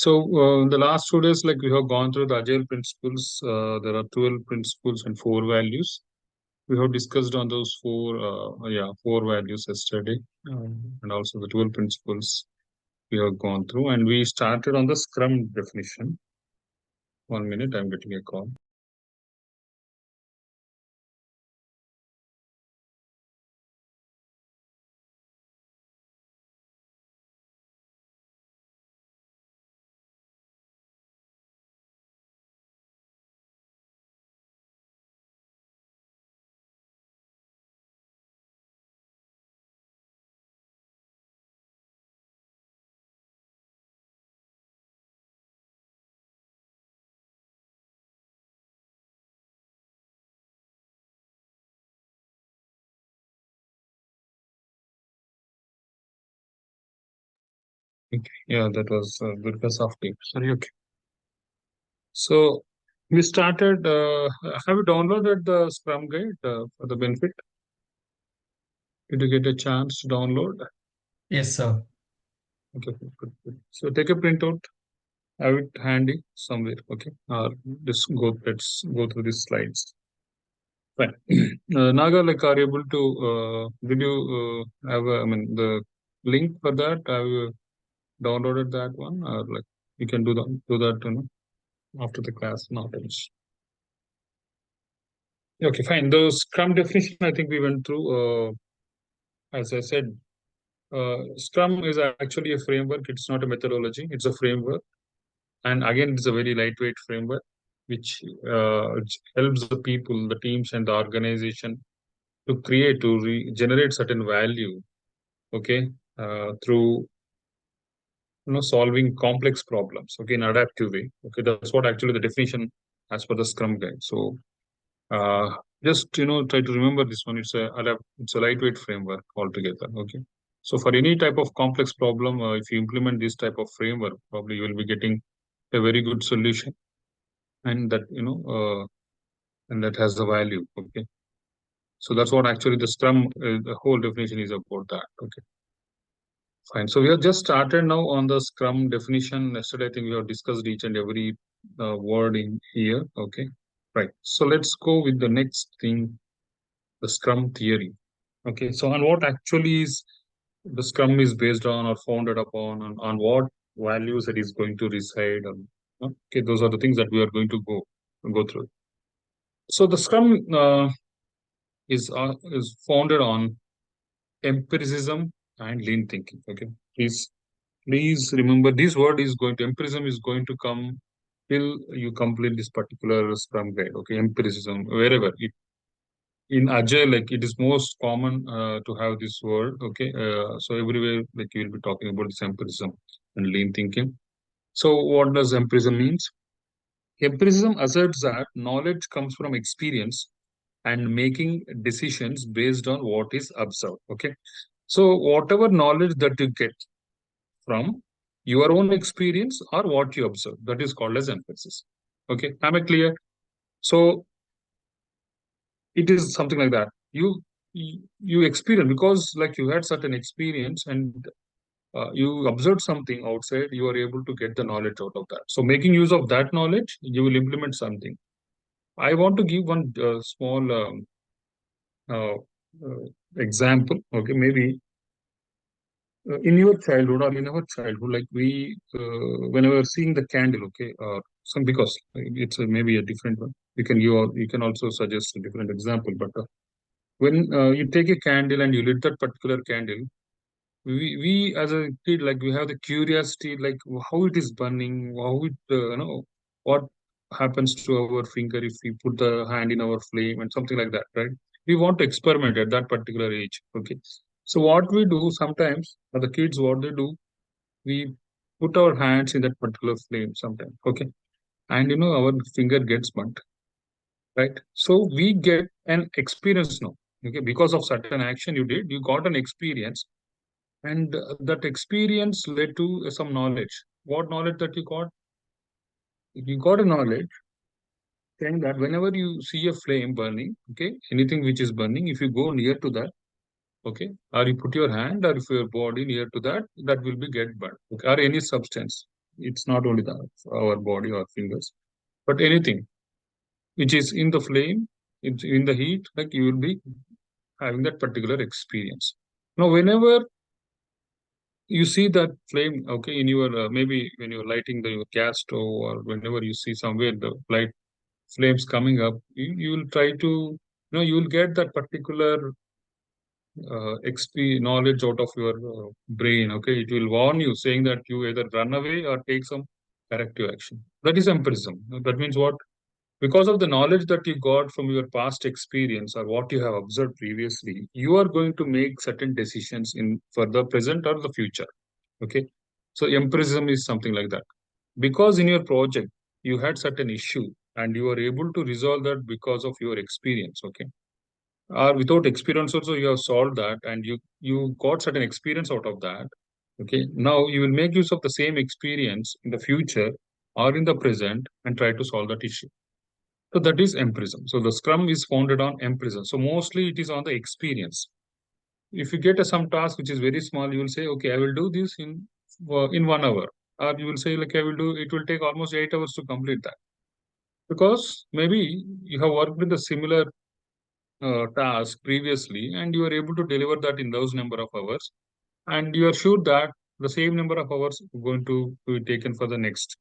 In the last 2 days, like we have gone through the agile principles. There are 12 principles and 4 values. We have discussed on those four values yesterday, and also the 12 principles we have gone through. And we started on the Scrum definition. 1 minute, I'm getting a call. Okay. Yeah, that was DURGASOFT. Sorry. Okay. So we started. Have you downloaded the Scrum guide for the benefit? Did you get a chance to download? Yes, sir. Okay, good. So take a printout, have it handy somewhere. Okay, or let's go through these slides. Fine. Naga, like, are you able to? Did you have? The link for that? Have you downloaded that one, or like you can do that? After the class, not else. Okay, fine. The Scrum definition, I think we went through. As I said, Scrum is actually a framework. It's not a methodology. It's a framework, and again, it's a very lightweight framework, which helps the people, the teams, and the organization to generate certain value. Okay, through solving complex problems. Okay, in adaptive way. Okay, that's what actually the definition as per the Scrum guide. So uh, just try to remember this one. It's a lightweight framework altogether. Okay. So for any type of complex problem, if you implement this type of framework, probably you will be getting a very good solution, and that has the value. Okay. So that's what actually the Scrum, the whole definition is about that. Okay. Fine. So we have just started now on the Scrum definition. Yesterday, I think we have discussed each and every word in here. Okay. Right. So let's go with the next thing, the Scrum theory. Okay. So on what actually is the Scrum is based on or founded upon, on what values it is going to reside on. Okay. Those are the things that we are going to go through. So the Scrum is founded on empiricism and lean thinking. Okay. Please remember this word is going to empiricism is going to come till you complete this particular Scrum guide. Okay, empiricism wherever in Agile, like it is most common to have this word. Okay, so everywhere like you will be talking about this empiricism and lean thinking. So what does empiricism means? Empiricism asserts that knowledge comes from experience and making decisions based on what is observed. Okay, so whatever knowledge that you get from your own experience or what you observe. That is called as emphasis. Okay, am I clear? So it is something like that. You experience because like you had certain experience and you observed something outside. You are able to get the knowledge out of that. So making use of that knowledge, you will implement something. I want to give one small uh, example. Okay, maybe in your childhood or in our childhood, like whenever seeing the candle, okay, some because it's maybe a different one. You can also suggest a different example, but when you take a candle and you lit that particular candle, we as a kid, like we have the curiosity, like how it is burning, how it what happens to our finger if we put the hand in our flame and something like that, right? We want to experiment at that particular age. Okay, so what we do sometimes, for the kids, what they do, we put our hands in that particular flame sometimes. Okay, and our finger gets burnt, right? So we get an experience now. Okay, because of certain action you did, you got an experience, and that experience led to some knowledge. What knowledge that you got? You got a knowledge saying that whenever you see a flame burning, okay, anything which is burning, if you go near to that, okay, or you put your hand or if your body near to that, that will be get burned, okay, or any substance. It's not only our body or fingers, but anything which is in the flame, it's in the heat, like you will be having that particular experience. Now, whenever you see that flame, okay, in your maybe when you're lighting your gas stove, or whenever you see somewhere the light flames coming up, you will try to, you will get that particular knowledge out of your brain. Okay, it will warn you, saying that you either run away or take some corrective action. That is empirism. That means what? Because of the knowledge that you got from your past experience or what you have observed previously, you are going to make certain decisions in for the present or the future. Okay, so empirism is something like that. Because in your project you had certain issue and you are able to resolve that because of your experience. Okay, or without experience also you have solved that, and you got certain experience out of that. Okay, now you will make use of the same experience in the future or in the present and try to solve that issue. So that is empirism. So the Scrum is founded on empirism. So mostly it is on the experience. If you get some task which is very small, you will say, okay, I will do this in 1 hour, or you will say like I will do. It will take almost 8 hours to complete that, because maybe you have worked with a similar task previously and you are able to deliver that in those number of hours, and you are sure that the same number of hours are going to be taken for the next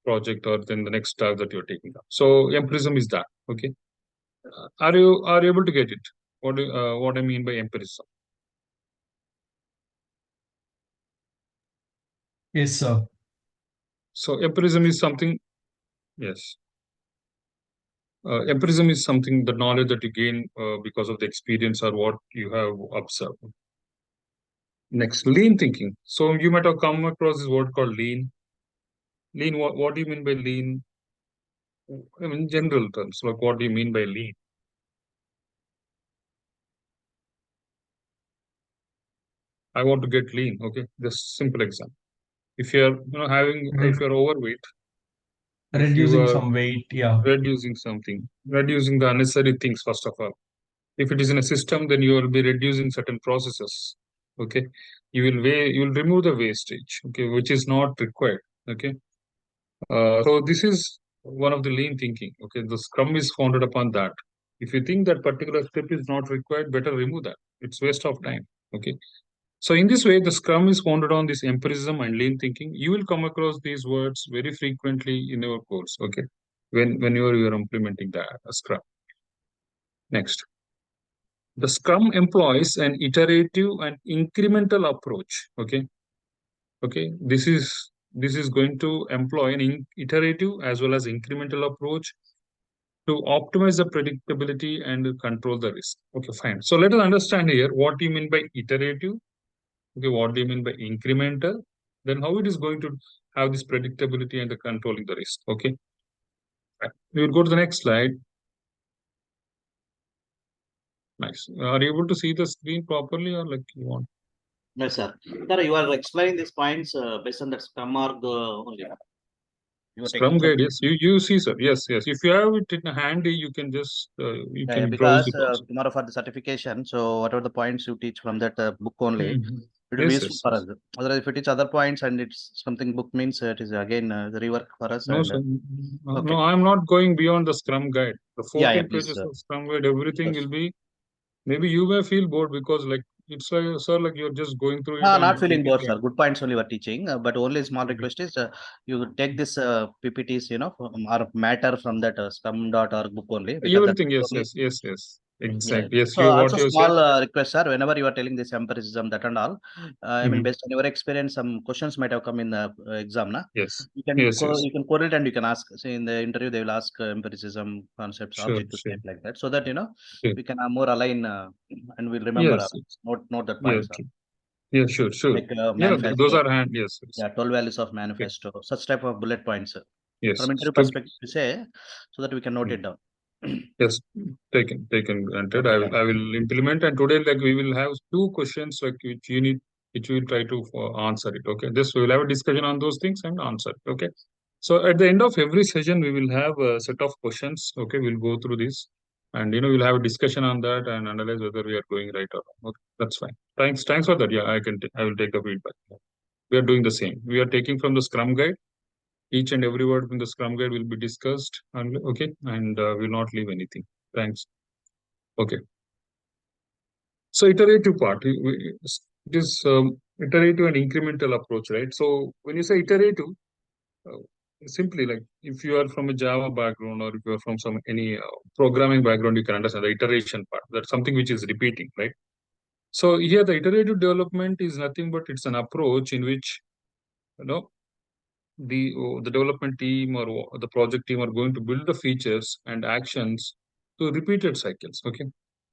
project or then the next task that you're taking up. So empirism is that. Okay. Are you able to get it? What I mean by empirism? Yes, sir. So empirism is something. Yes. Empirism is something, the knowledge that you gain because of the experience or what you have observed. Next, lean thinking. So you might have come across this word called lean. Lean. What do you mean by lean? I mean, general terms. Like, what do you mean by lean? I want to get lean. Okay, just simple example. If you're, if Re- you're overweight, if you Reducing are some weight. Yeah. reducing something, reducing the unnecessary things first of all. If it is in a system, then you will be reducing certain processes. Okay, you will remove the wastage. Okay, which is not required. Okay, so this is one of the lean thinking. Okay, the Scrum is founded upon that. If you think that particular step is not required, better remove that. It's waste of time. Okay. So in this way, the Scrum is founded on this empirism and lean thinking. You will come across these words very frequently in your course. Okay, when you are implementing the Scrum. Next, the Scrum employs an iterative and incremental approach. Okay, this is going to employ an iterative as well as incremental approach to optimize the predictability and control the risk. Okay, fine. So let us understand here what do you mean by iterative. Okay, what do you mean by incremental? Then how it is going to have this predictability and the controlling the risk. Okay, right. We will go to the next slide. Nice. Are you able to see the screen properly, or like you want? Yes, sir. Sir, you are explaining these points based on that Scrum org only. You are taking Scrum some. guide, yes. You see, sir. Yes, yes. If you have it in handy, you can just you Yeah, can browse because it also. tomorrow for the certification, so whatever the points you teach from that book only, Mhm. it will be Yes, useful yes, for yes. us. Otherwise, if you teach other points and it's something book means it is again the rework for us. No, And sir. okay, No, I'm not going beyond the Scrum guide. The yeah, yeah, 14 please, pages sir. of Scrum guide, everything Yes. will be. Maybe you may feel bored because, like, it's like, sir, like you're just going through it Not and feeling bored, PPT. sir. Good points only we're teaching, but only small request is you take this PPTs, or matter from that scrum.org book only because that Everything, yes, only. yes, yes, yes. Yeah. Exactly. Yes, So you what also you said. small request, sir. Whenever you are telling this empiricism, that and all, I mean, Mhm. based on your experience, some questions might have come in the exam, na? Yes, You can yes, yes. you can correlate and you can ask. Say in the interview, they will ask empiricism concepts, Sure, objective sure. type like that, so that Sure. we can more align and we'll remember Yes, yes. note that Yeah, point, sir. true. Yeah, sure, sure. Like Yeah, those manifesto, are hand. Yes, yes. yeah, 12 values of Okay. manifesto, such type of bullet points, sir. Yes. From interview To, perspective, you say so that we can note mm, it down. yes, taken granted. Okay, I will implement, and today like we will have two questions like which you will try to answer it. Okay. This we will have a discussion on those things and answer it. Okay. So at the end of every session, we will have a set of questions. Okay, we'll go through this, and we'll have a discussion on that and analyze whether we are going right or wrong. Okay, that's fine. Thanks for that. Yeah, I will take the feedback. we are doing the same. We are taking from the Scrum guide. Each and every word from the Scrum guide will be discussed, and okay, and will not leave anything. Thanks. Okay. So iterative part, it is iterative and incremental approach, right? So when you say iterative, uh, simply like if you are from a Java background or if you are from some any programming background, you can understand the iteration part. That's something which is repeating, right? So here the iterative development is nothing but it's an approach in which you know the development team or the project team are going to build the features and actions to repeated cycles. Okay,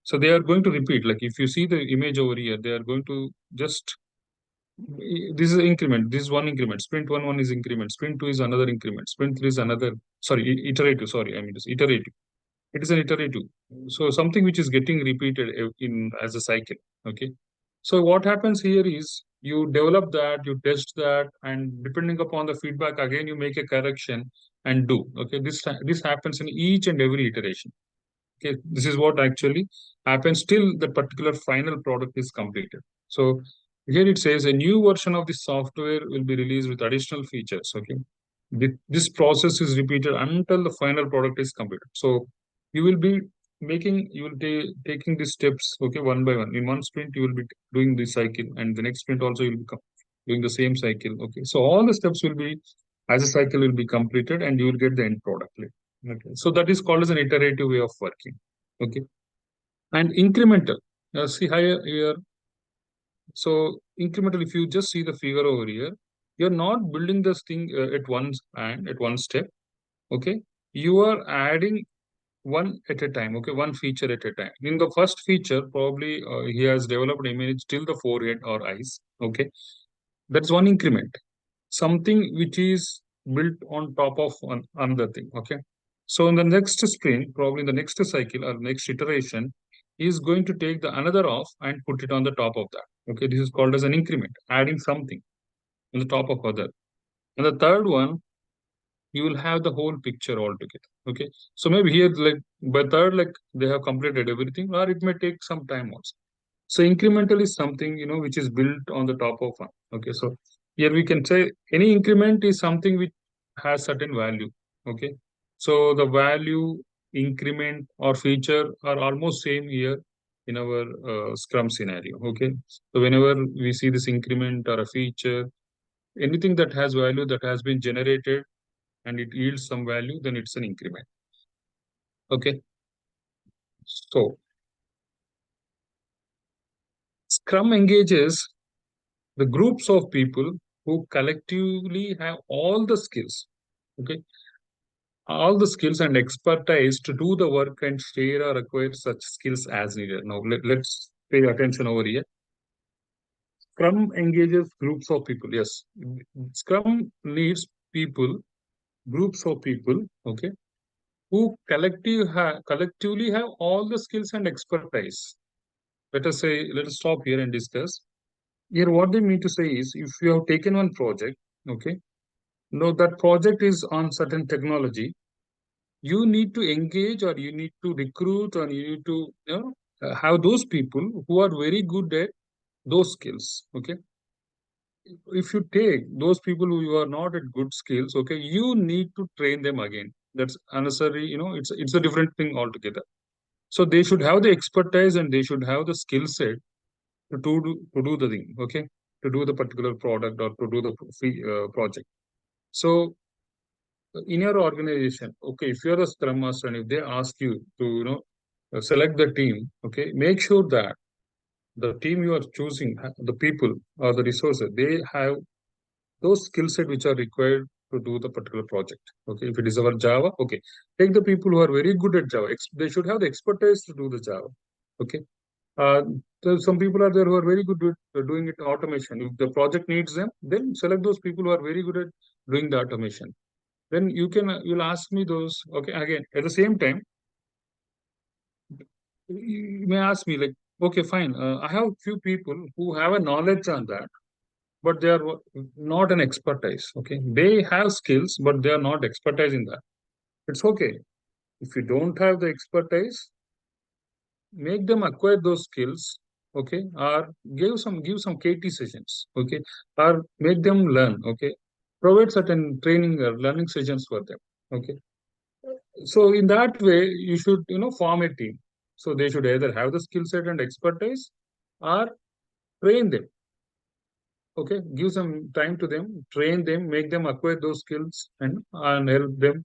so they are going to repeat. Like if you see the image over here, they are going to just this is increment. This is one increment. Sprint one is increment. Sprint two is another increment. Sprint three is another. Sorry, iterative. Sorry, I mean it's iterative. It is an iterative. So something which is getting repeated in as a cycle. Okay. So what happens here is you develop that, you test that, and depending upon the feedback, again you make a correction and do. Okay. This happens in each and every iteration. Okay. This is what actually happens till the particular final product is completed. So here it says a new version of the software will be released with additional features. Okay. This process is repeated until the final product is completed. So you will be you will be taking these steps, okay, one by one. In one sprint, you will be doing this cycle, and the next sprint also you will be doing the same cycle. Okay, so all the steps will be as a cycle will be completed, and you will get the end product. Okay, so that is called as an iterative way of working. Okay, and incremental. See here. So incremental, if you just see the figure over here, you're not building this thing at once and at one step. Okay, you are adding one at a time. Okay, one feature at a time. In the first feature, probably he has developed image till the forehead or eyes. Okay, that's one increment. Something which is built on top of another thing. Okay, so in the next sprint, probably in the next cycle or next iteration, he is going to take the another off and put it on the top of that. Okay, this is called as an increment, adding something on the top of other. And the third one, you will have the whole picture altogether. Okay, so maybe here like by third, like they have completed everything, or it may take some time also. So incremental is something which is built on the top of one. Okay, so here we can say any increment is something which has certain value. Okay, so the value, increment or feature are almost same here in our Scrum scenario. Okay, so whenever we see this increment or a feature, anything that has value that has been generated and it yields some value, then it's an increment. Okay, so Scrum engages the groups of people who collectively have all the skills. Okay, all the skills and expertise to do the work and share or acquire such skills as needed. Now let's pay attention over here. Scrum engages groups of people. Yes, Scrum needs people, groups of people. Okay, who collectively have all the skills and expertise. Let us stop here and discuss. Here, what they mean to say is, if you have taken one project, okay, no, that project is on certain technology, you need to engage or you need to recruit or you need to have those people who are very good at those skills. Okay, if you take those people who are not at good skills, okay, you need to train them again. That's unnecessary. It's a different thing altogether. So they should have the expertise and they should have the skill set to do the thing. Okay, to do the particular product or to do the project. So in your organization, okay, if you're a scrum master and if they ask you to select the team, okay, make sure that the team you are choosing, the people or the resources, they have those skill set which are required to do the particular project. Okay, if it is our Java, okay, take the people who are very good at Java. They should have the expertise to do the Java. Okay, so some people are there who are very good at doing it automation. If the project needs them, then select those people who are very good at doing the automation. Then you'll ask me those. Okay, again at the same time, you may ask me like, okay, fine. I have few people who have a knowledge on that, but they are not an expertise. Okay, they have skills, but they are not expertise in that. It's okay if you don't have the expertise, make them acquire those skills. okay, or give some KT sessions, okay, or make them learn, okay, provide certain training or learning sessions for them, okay. So in that way, you should form a team. So they should either have the skill set and expertise, or train them. Okay, give some time to them, train them, make them acquire those skills, and help them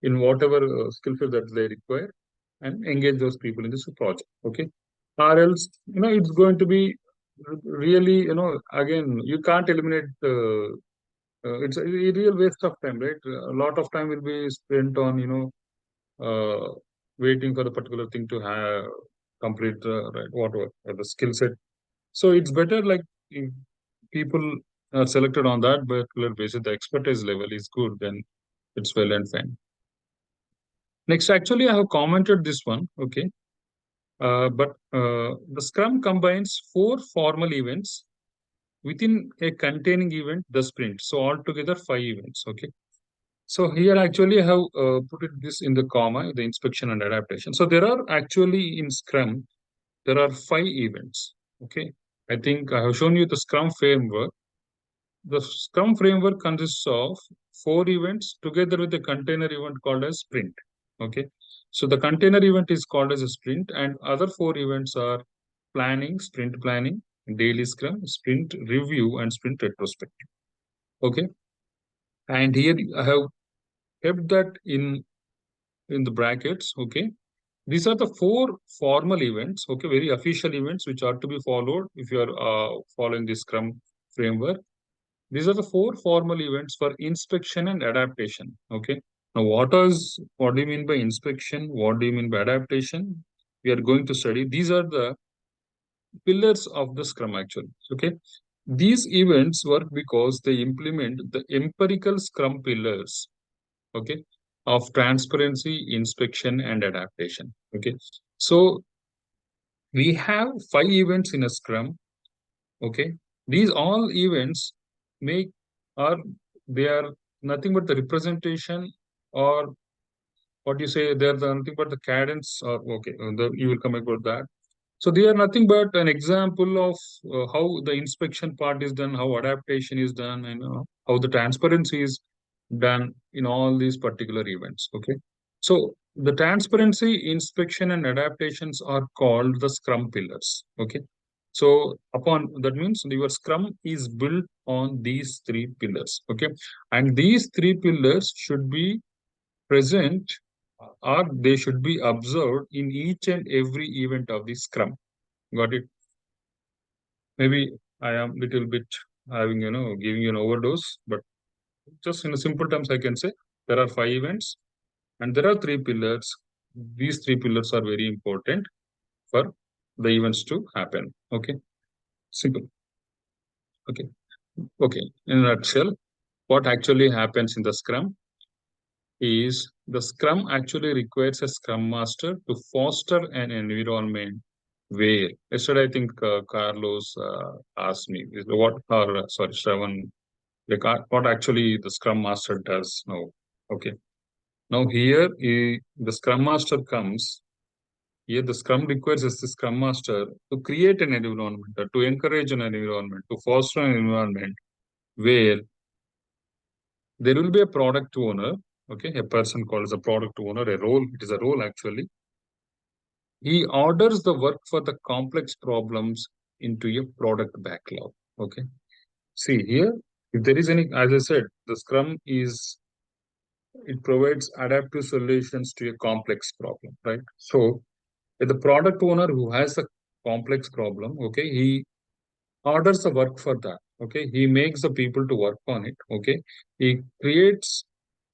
in whatever skill field that they require, and engage those people in this project. Okay, or else it's going to be really again you can't eliminate. It's a real waste of time, right? A lot of time will be spent on waiting for the particular thing to have complete right whatever the skill set. So it's better like if people are selected on that particular basis, the expertise level is good, then it's well and fine. Next, actually, I have commented this one, okay. But the Scrum combines 4 formal events within a containing event, the sprint. So altogether 5 events, okay. So here actually I have put this in the comma, the inspection and adaptation. So there are actually in Scrum, there are 5 events, okay. I think I have shown you the Scrum framework. The Scrum framework consists of 4 events together with a container event called as sprint. Okay. So the container event is called as a sprint, and other 4 events are planning, sprint planning, daily Scrum, sprint review, and sprint retrospective. Okay. And here I have kept that in the brackets. Okay. These are the 4 formal events, okay, very official events which are to be followed if you are following the Scrum framework. These are the 4 formal events for inspection and adaptation. Okay. Now, what do you mean by inspection? What do you mean by adaptation? We are going to study. These are the pillars of the Scrum actually. Okay. These events work because they implement the empirical Scrum pillars. Okay. Of transparency, inspection, and adaptation. Okay. So we have 5 events in a Scrum. Okay. These all events make are they are nothing but the representation, or what you say, they are nothing but the cadence, or okay, you will come about that. So they are nothing but an example of how the inspection part is done, how adaptation is done, and how the transparency is done in all these particular events. Okay. So the transparency, inspection, and adaptations are called the Scrum pillars. Okay. So upon that means your Scrum is built on these 3 pillars. Okay. And these 3 pillars should be present, or they should be observed in each and every event of the Scrum. Got it? Maybe I am little bit having, giving you an overdose, but just in a simple terms, I can say there are 5 events and there are 3 pillars. These 3 pillars are very important for the events to happen. Okay. Simple. Okay. Okay. In a nutshell, what actually happens in the Scrum is the Scrum actually requires a Scrum Master to foster an environment where, yesterday I think Carlos asked me, sorry, Shravan, like what actually the Scrum Master does now. Okay. Now here the Scrum Master comes. Here the Scrum requires the Scrum Master to create an environment, to encourage an environment, to foster an environment where there will be a product owner, okay, a person called as a product owner, a role, it is a role actually. He orders the work for the complex problems into a product backlog. Okay. See here, if there is any, as I said, the Scrum it provides adaptive solutions to a complex problem, right? So the product owner who has a complex problem, okay, he orders the work for that. Okay, he makes the people to work on it. Okay, he creates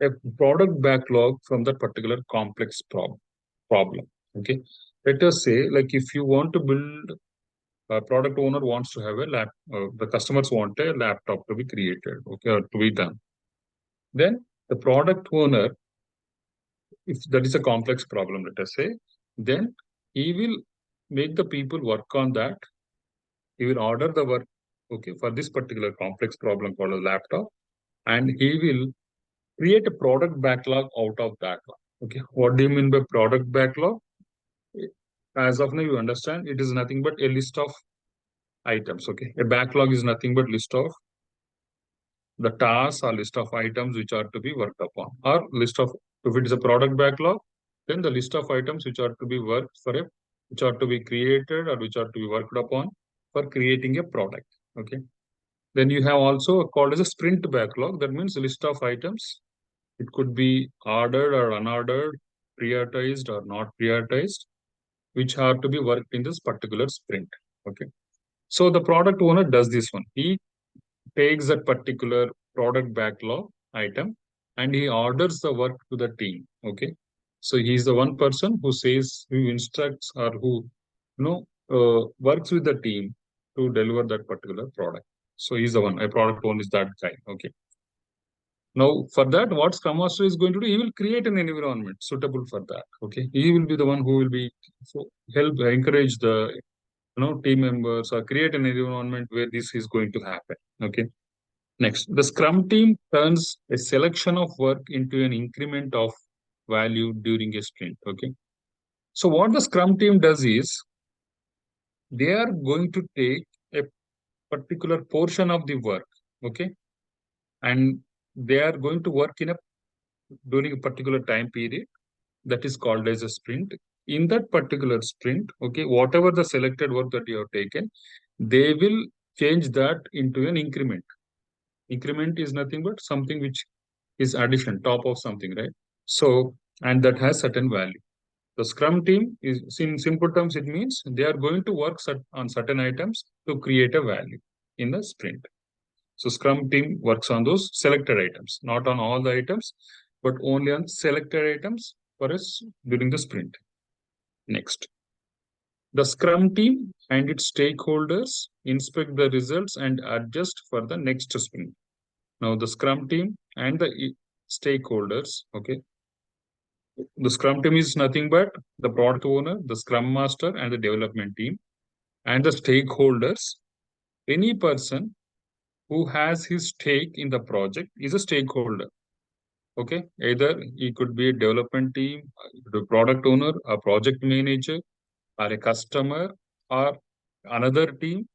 a product backlog from that particular complex problem. Okay, let us say like if you want to build, a product owner wants to have a the customers want a laptop to be created, okay, or to be done. Then the product owner, if that is a complex problem, let us say, then he will make the people work on that. He will order the work, okay, for this particular complex problem called a laptop, and he will create a product backlog out of that one. Okay, what do you mean by product backlog? As of now, you understand it is nothing but a list of items. Okay, a backlog is nothing but list of the tasks or list of items which are to be worked upon, or list of, if it is a product backlog, then the list of items which are to be worked for a, which are to be created or which are to be worked upon for creating a product. Okay. Then you have also called as a sprint backlog. That means a list of items. It could be ordered or unordered, prioritized or not prioritized, which are to be worked in this particular sprint. Okay. So the product owner does this one. He takes that particular product backlog item and he orders the work to the team. Okay. So he's the one person who says, who instructs or who, works with the team to deliver that particular product. So he's the one, a product owner is that guy. Okay. Now, for that, what Scrum Master is going to do, he will create an environment suitable for that. Okay. He will be the one who will be, so help encourage the team members or create an environment where this is going to happen. Okay. Next, the Scrum team turns a selection of work into an increment of value during a sprint. Okay. So what the Scrum team does is they are going to take a particular portion of the work. Okay. And they are going to work in a during a particular time period that is called as a sprint. In that particular sprint, okay, whatever the selected work that you have taken, they will change that into an increment. Increment is nothing but something which is addition, top of something, right? So, and that has certain value. The Scrum team is, in simple terms, it means they are going to work on certain items to create a value in the sprint. So Scrum team works on those selected items, not on all the items, but only on selected items for us during the sprint. Next, the Scrum team and its stakeholders inspect the results and adjust for the next sprint. Now, the Scrum team and the stakeholders, okay, the Scrum team is nothing but the product owner, the Scrum Master, and the development team, and the stakeholders. Any person who has his stake in the project is a stakeholder. Okay, either he could be a development team, the product owner, a project manager, or a customer, or another team.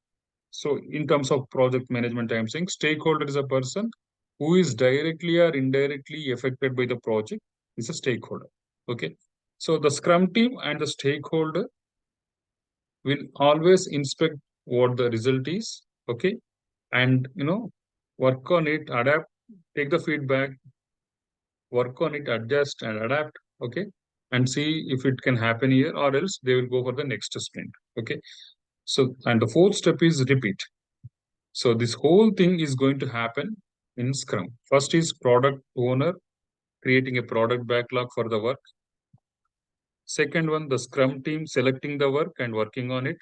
So, in terms of project management, I'm saying stakeholder is a person who is directly or indirectly affected by the project, is a stakeholder. Okay. So, the Scrum team and the stakeholder will always inspect what the result is. Okay. And, work on it, adapt, take the feedback, work on it, adjust and adapt. Okay. And see if it can happen here, or else they will go for the next sprint. Okay. So, and the fourth step is repeat. So this whole thing is going to happen in Scrum. First is product owner creating a product backlog for the work. Second one, the Scrum team selecting the work and working on it.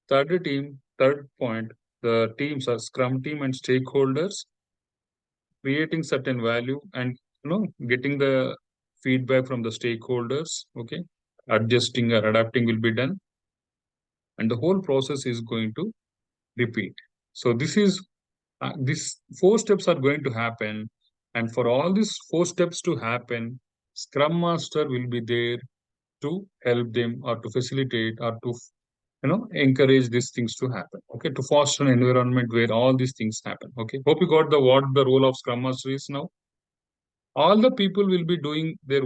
Third point, the teams are Scrum team and stakeholders creating certain value and getting the feedback from the stakeholders. Okay, adjusting or adapting will be done, and the whole process is going to repeat. So this is these four steps are going to happen, and for all these four steps to happen, Scrum Master will be there to help them or to facilitate or to encourage these things to happen. Okay, to foster an environment where all these things happen. Okay, hope you got the what the role of Scrum Master is now. All the people will be doing their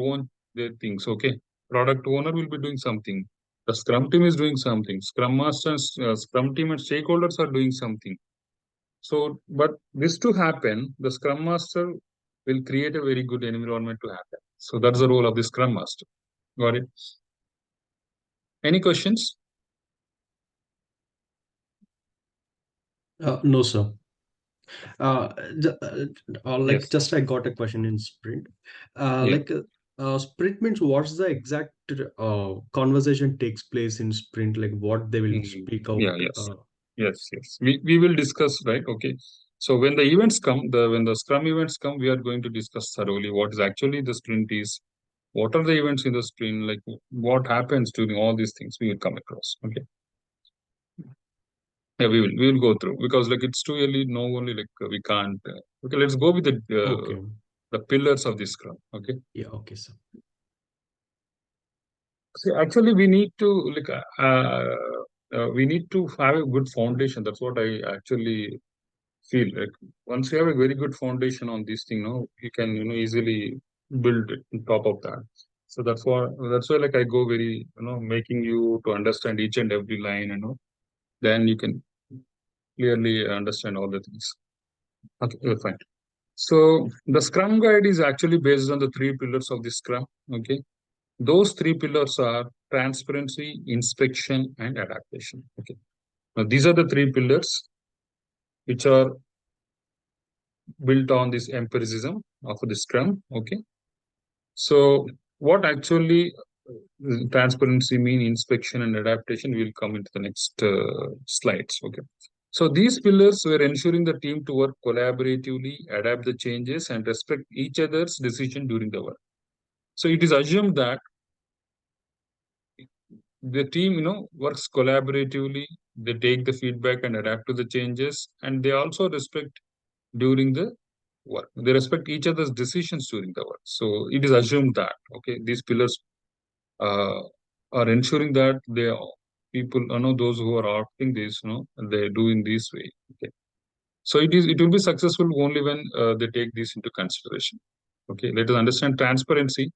things. Okay, product owner will be doing something. The Scrum team is doing something. Scrum Master, Scrum team, and stakeholders are doing something. So, but this to happen, the Scrum Master will create a very good environment to happen. So that's the role of the Scrum Master. Got it? Any questions? No, sir. Like Yes. just I got a question in sprint. Yeah. Sprint means what's the exact conversation takes place in sprint? Like what they will speak out. Yeah. Yes. Yes. We will discuss, right? Okay. So when the events come, when the Scrum events come, we are going to discuss thoroughly what is actually the sprint is, what are the events in the sprint, like what happens during all these things we will come across. Okay. Yeah, we will go through because like it's too early. No, only like we can't. Okay, let's go with Okay. the pillars of this Scrum. Okay. Yeah. Okay, sir. See, actually, we need to like we need to have a good foundation. That's what I actually feel. Like once you have a very good foundation on this thing, you can easily build it on top of that. So that's why like I go very making you to understand each and every line. Then you can clearly understand all the things. Okay, fine. So the Scrum guide is actually based on the three pillars of the Scrum. Okay, those three pillars are transparency, inspection, and adaptation. Okay, now these are the three pillars which are built on this empiricism of the Scrum. Okay, so what actually transparency mean, inspection, and adaptation will come into the next slides. Okay. So these pillars were ensuring the team to work collaboratively, adapt the changes, and respect each other's decision during the work. So it is assumed that the team, works collaboratively. They take the feedback and adapt to the changes, and they also respect during the work. They respect each other's decisions during the work. So it is assumed that these pillars uh, are ensuring that they people, those who are opting this, they do in this way. Okay. So it will be successful only when they take this into consideration. Okay. Let us understand transparency.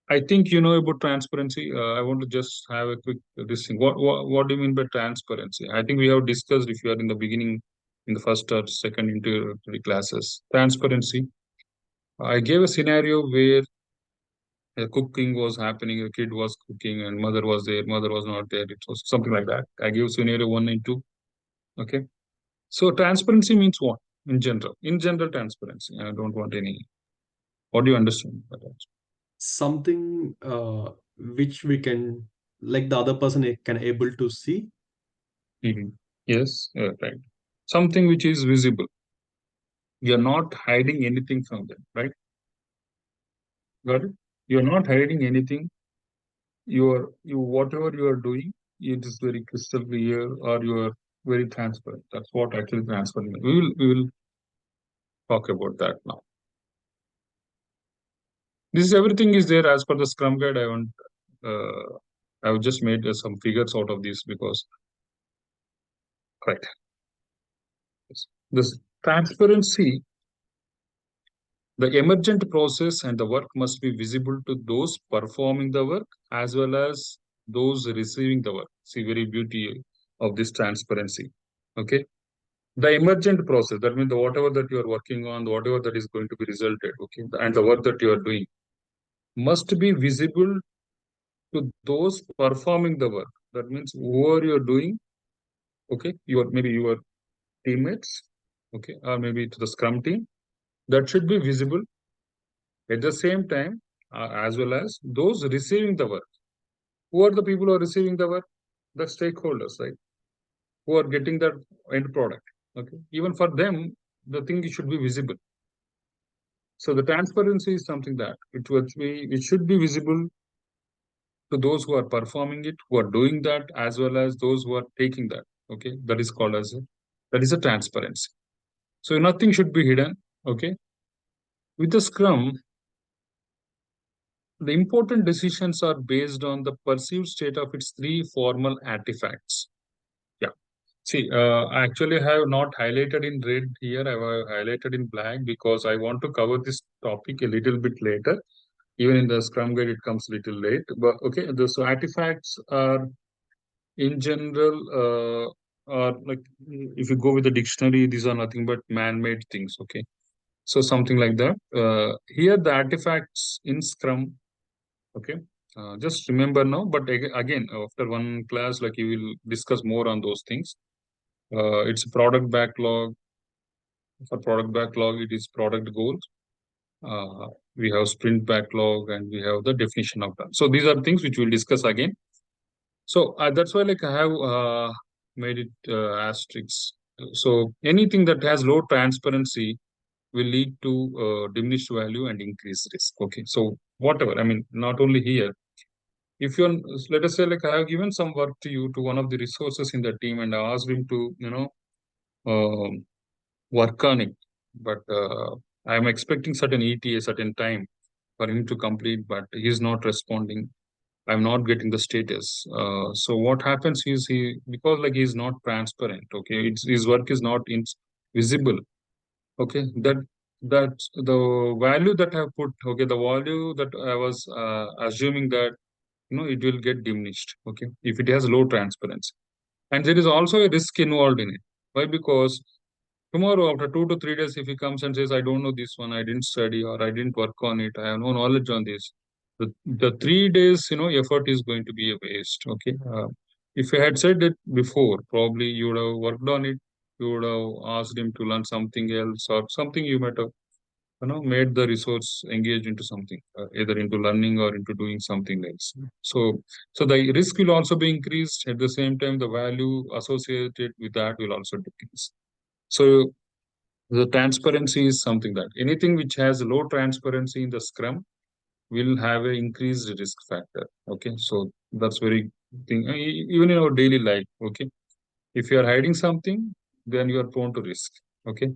I think you know about transparency. I want to just have a quick this thing. What do you mean by transparency? I think we have discussed if you are in the beginning, in the first or second introductory classes. Transparency. I gave a scenario where cooking was happening, a kid was cooking, and mother was there, mother was not there. It was something like that. I gave scenario 1 and 2. Okay. So transparency means what in general? In general, transparency. I don't want any. What do you understand by that? Something which we can, like the other person can able to see. Yes, right. Something which is visible. You're not hiding anything from them, right? Got it? You're not hiding anything. You whatever you are doing, it is very crystal clear, or you are very transparent. That's what actually transparent means. We will talk about that now. This is everything is there as per the Scrum guide. I've just made some figures out of this because correct. This transparency, the emergent process and the work must be visible to those performing the work as well as those receiving the work. See, very beauty of this transparency. Okay. The emergent process, that means the whatever that you are working on, whatever that is going to be resulted, okay, and the work that you are doing must be visible to those performing the work. That means whoever you're doing, okay, maybe your teammates, okay, or maybe to the Scrum team, that should be visible at the same time as well as those receiving the work. Who are the people who are receiving the work? The stakeholders, right? Who are getting that end product. Okay, even for them, the thing should be visible. So the transparency is something that it should be visible to those who are performing it, who are doing that, as well as those who are taking that. Okay, that is called as that is a transparency. So nothing should be hidden. Okay, with the Scrum, the important decisions are based on the perceived state of its three formal artifacts. Yeah. See, I actually have not highlighted in red here. I have highlighted in black because I want to cover this topic a little bit later. Even in the Scrum guide, it comes a little late. But okay, so artifacts are in general, like if you go with the dictionary, these are nothing but man-made things. Okay, so something like that. Here, the artifacts in Scrum. Okay, just remember now. But again, after one class, like you will discuss more on those things. It's a product backlog. For product backlog, it is product goals. We have sprint backlog, and we have the definition of that. So these are things which we'll discuss again. So that's why like I have made it asterisks. So anything that has low transparency will lead to diminished value and increased risk. Okay. So whatever, I mean, not only here, if you're, let us say like I have given some work to you, to one of the resources in the team, and I asked him to, um work on it, but I'm expecting certain ETA, certain time for him to complete, but he's not responding. I'm not getting the status. So what happens is because like he's not transparent. Okay, his work is not visible. Okay, that the value that I have put. Okay, the value that I was assuming that it will get diminished. Okay, if it has low transparency, and there is also a risk involved in it. Why? Because tomorrow, after 2 to 3 days, if he comes and says, I don't know this one, I didn't study or I didn't work on it, I have no knowledge on this, the 3 days, effort is going to be a waste. Okay. If you had said it before, probably you would have worked on it, you would have asked him to learn something else or something you might have, made the resource engage into something, either into learning or into doing something else. So the risk will also be increased. At the same time, the value associated with that will also decrease. So the transparency is something that anything which has low transparency in the Scrum will have an increased risk factor. Okay, so that's very thing. Even in our daily life. Okay, if you are hiding something, then you are prone to risk. Okay,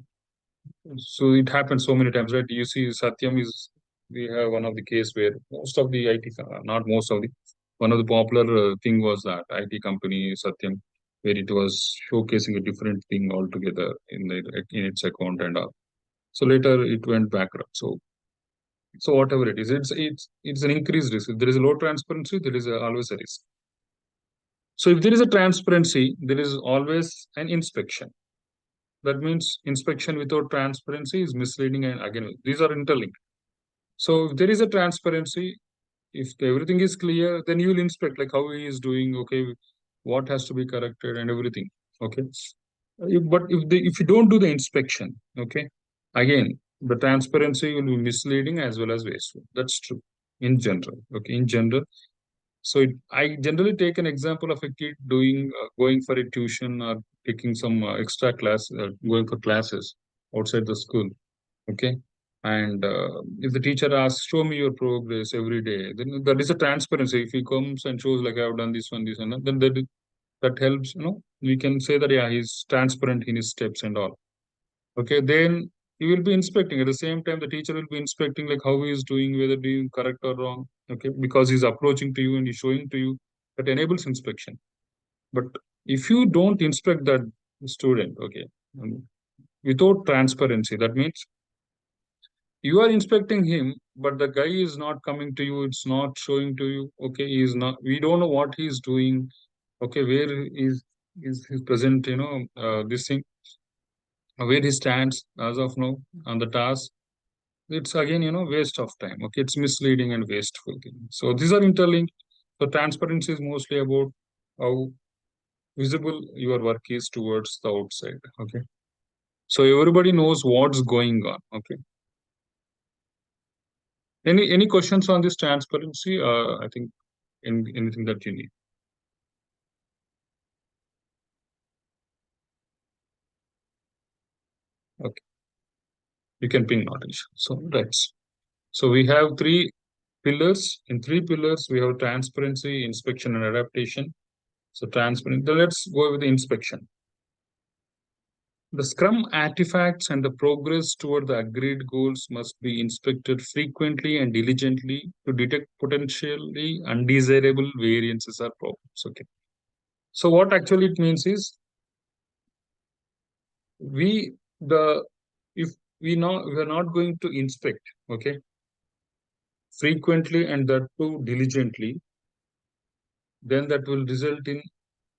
so it happens so many times, right? You see, Satyam is we have one of the case where most of the IT, not most of the one of the popular thing was that IT company Satyam, where it was showcasing a different thing altogether in its account and all. So later it went bankrupt. So whatever it is, it's an increased risk. If there is a low transparency, there is always a risk. So if there is a transparency, there is always an inspection. That means inspection without transparency is misleading, and again these are interlinked. So if there is a transparency, if everything is clear, then you will inspect like how he is doing. Okay, what has to be corrected and everything. Okay, but if you don't do the inspection, okay, again the transparency will be misleading as well as wasteful. That's true in general. Okay, in general. So I generally take an example of a kid going for a tuition or taking some extra class, going for classes outside the school. Okay, and if the teacher asks, "Show me your progress every day," then that is a transparency. If he comes and shows like I've done this one, this and that, then that helps. We can say that yeah, he's transparent in his steps and all. Okay, then he will be inspecting. At the same time, the teacher will be inspecting like how he is doing, whether doing correct or wrong. Okay, because he's approaching to you and he's showing to you, that enables inspection. But if you don't inspect that student, okay, without transparency, that means you are inspecting him, but the guy is not coming to you. It's not showing to you. Okay, he is not. We don't know what he's doing. Okay, where is his present? This thing, where he stands as of now on the task. It's again, waste of time. Okay, it's misleading and wasteful thing. So these are interlinked. So transparency is mostly about how visible your work is towards the outside. Okay, so everybody knows what's going on. Okay, any questions on this transparency? I think anything that you need. Okay, you can ping knowledge. So let's. So we have three pillars. In three pillars, we have transparency, inspection, and adaptation. So transparent. Then let's go with the inspection. The Scrum artifacts and the progress toward the agreed goals must be inspected frequently and diligently to detect potentially undesirable variances or problems. Okay. So what actually it means is we the if we are not going to inspect, okay, frequently and that too diligently, then that will result in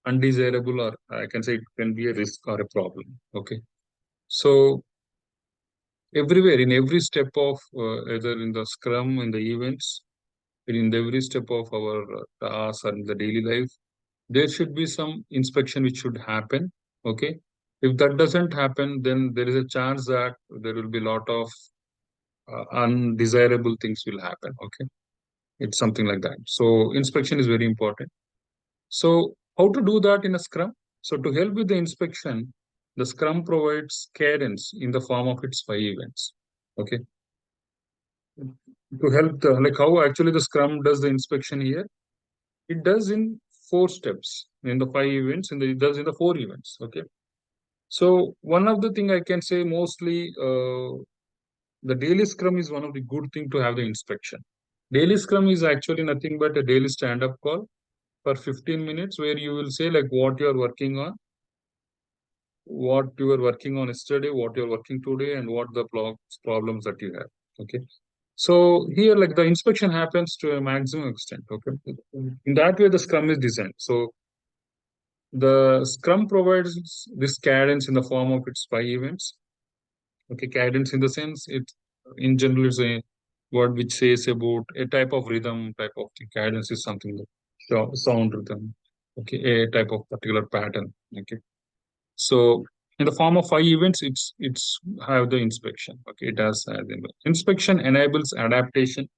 undesirable, or I can say it can be a risk or a problem. Okay. So everywhere in every step of either in the Scrum, in the events, in every step of our tasks or in the daily life, there should be some inspection which should happen. Okay, if that doesn't happen, then there is a chance that there will be a lot of undesirable things will happen. Okay, it's something like that. So inspection is very important. So how to do that in a Scrum? So to help with the inspection, the Scrum provides cadence in the form of its 5 events. Okay, to help the like how actually the Scrum does the inspection here. It does in 4 steps in the 5 events, and it does in the 4 events. Okay, so one of the thing I can say mostly the daily Scrum is one of the good thing to have the inspection. Daily Scrum is actually nothing but a daily stand-up call for 15 minutes where you will say like what you are working on, what you were working on yesterday, what you're working today, and what the problems that you have. Okay. So here, like the inspection happens to a maximum extent. Okay. In that way, the Scrum is designed. So the Scrum provides this cadence in the form of its 5 events. Okay, cadence in the sense it in general is a word which says about a type of rhythm, type of thing. Cadence is something like sound rhythm. Okay, a type of particular pattern. Okay. So in the form of 5 events, it's have the inspection. Okay, it has inspection enables adaptation.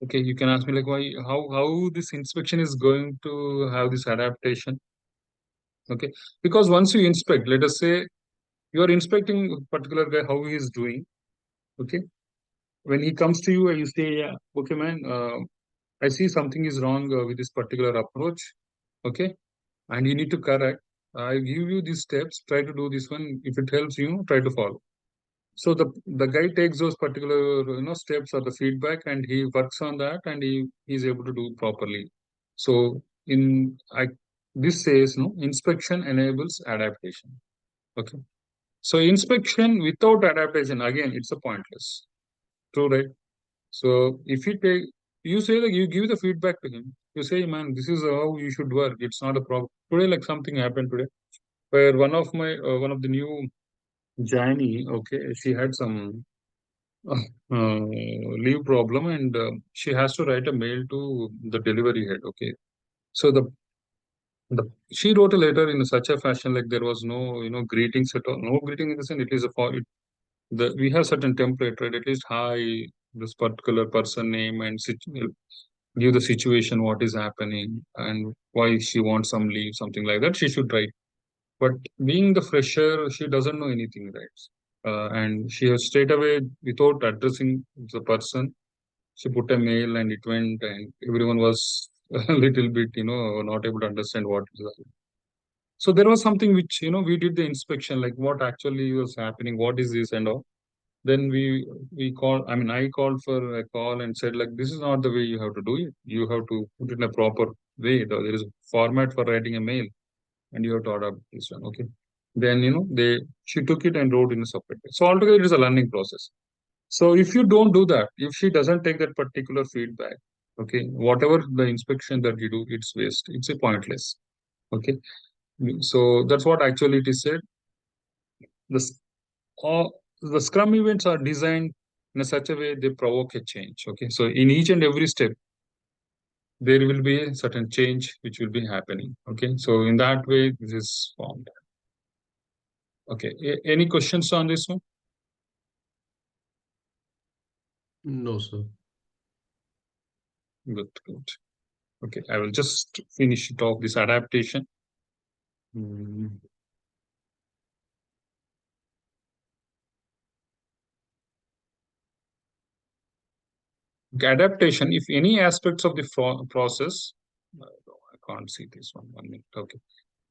Okay, you can ask me like why how this inspection is going to have this adaptation. Okay, because once you inspect, let us say you are inspecting a particular guy how he is doing. Okay, when he comes to you and you say, yeah, okay, man, I see something is wrong with this particular approach. Okay, and you need to correct. I give you these steps. Try to do this one. If it helps you, try to follow. So the guy takes those particular steps or the feedback and he works on that and he's able to do properly. So in I this says no inspection enables adaptation. Okay. So inspection without adaptation again it's a pointless. True, right? So if you say like you give the feedback to him, you say, man, this is how you should work. It's not a problem. Today, like something happened today where one of the new Jani, okay, she had some leave problem and she has to write a mail to the delivery head. Okay, so the she wrote a letter in such a fashion like there was no greetings at all. No greeting in the sense it is a for it, the we have certain template, right? At least hi this particular person name and give the situation what is happening and why she wants some leave, something like that. She should write. But being the fresher, she doesn't know anything, right? And she has straight away, without addressing the person, she put a mail and it went, and everyone was a little bit, not able to understand what is happening. So there was something which, we did the inspection, like what actually was happening, what is this and all. Then we called, I mean, I called for a call and said, like, this is not the way you have to do it. You have to put it in a proper way. There is a format for writing a mail and you have to adopt this one. Okay. Then, she took it and wrote in a separate way. So altogether, it is a learning process. So if you don't do that, if she doesn't take that particular feedback, okay, whatever the inspection that you do, it's waste. It's a pointless. Okay. So that's what actually it is said. The, the Scrum events are designed in a such a way they provoke a change. Okay. So in each and every step, there will be a certain change which will be happening. Okay. So in that way, this is formed. Okay. Any questions on this one? No, sir. Good, good. Okay, I will just finish it off this adaptation. Mm. Adaptation, if any aspects of the process, I can't see this one. 1 minute. Okay.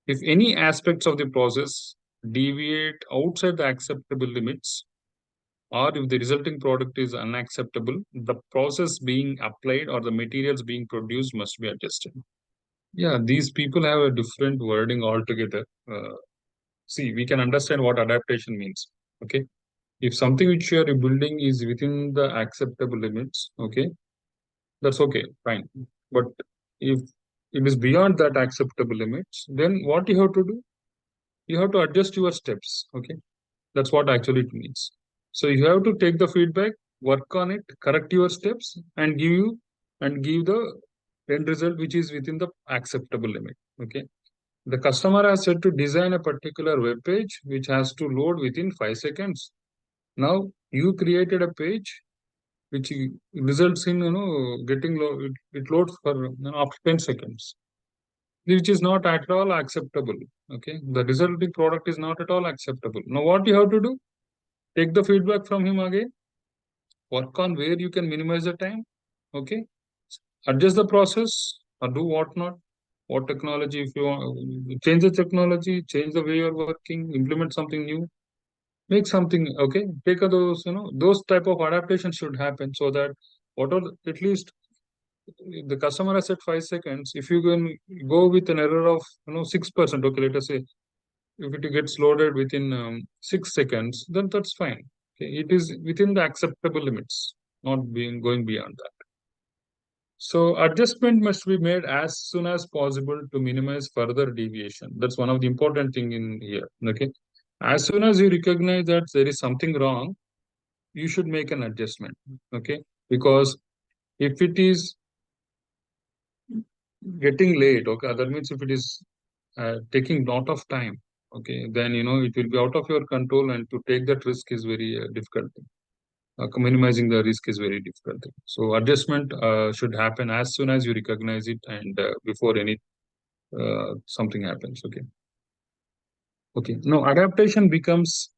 If any aspects of the process deviate outside the acceptable limits, or if the resulting product is unacceptable, the process being applied or the materials being produced must be adjusted. Yeah, these people have a different wording altogether. See, we can understand what adaptation means. Okay. If something which you are building is within the acceptable limits, okay, that's okay, fine. But if it is beyond that acceptable limits, then what you have to do? You have to adjust your steps. Okay, that's what actually it means. So you have to take the feedback, work on it, correct your steps, and give the end result which is within the acceptable limit. Okay. The customer has said to design a particular web page which has to load within 5 seconds. Now you created a page which results in getting it loads for after 10 seconds, which is not at all acceptable. Okay, the resulting product is not at all acceptable. Now what you have to do? Take the feedback from him again, work on where you can minimize the time. Okay, adjust the process or do what not. What technology, if you want, change the technology, change the way you're working, implement something new, make something. Okay, take those those type of adaptations should happen so that What are at least the customer has said 5 seconds. If you can go with an error of 6%, okay, let us say if it gets loaded within 6 seconds, then that's fine. Okay, it is within the acceptable limits, not being going beyond that. So adjustment must be made as soon as possible to minimize further deviation. That's one of the important thing in here. Okay, as soon as you recognize that there is something wrong, you should make an adjustment. Okay, because if it is getting late, okay, that means if it is taking lot of time, okay, then it will be out of your control, and to take that risk is very difficult. Minimizing the risk is very difficult. So adjustment should happen as soon as you recognize it and before any something happens. Okay. Okay. Now adaptation becomes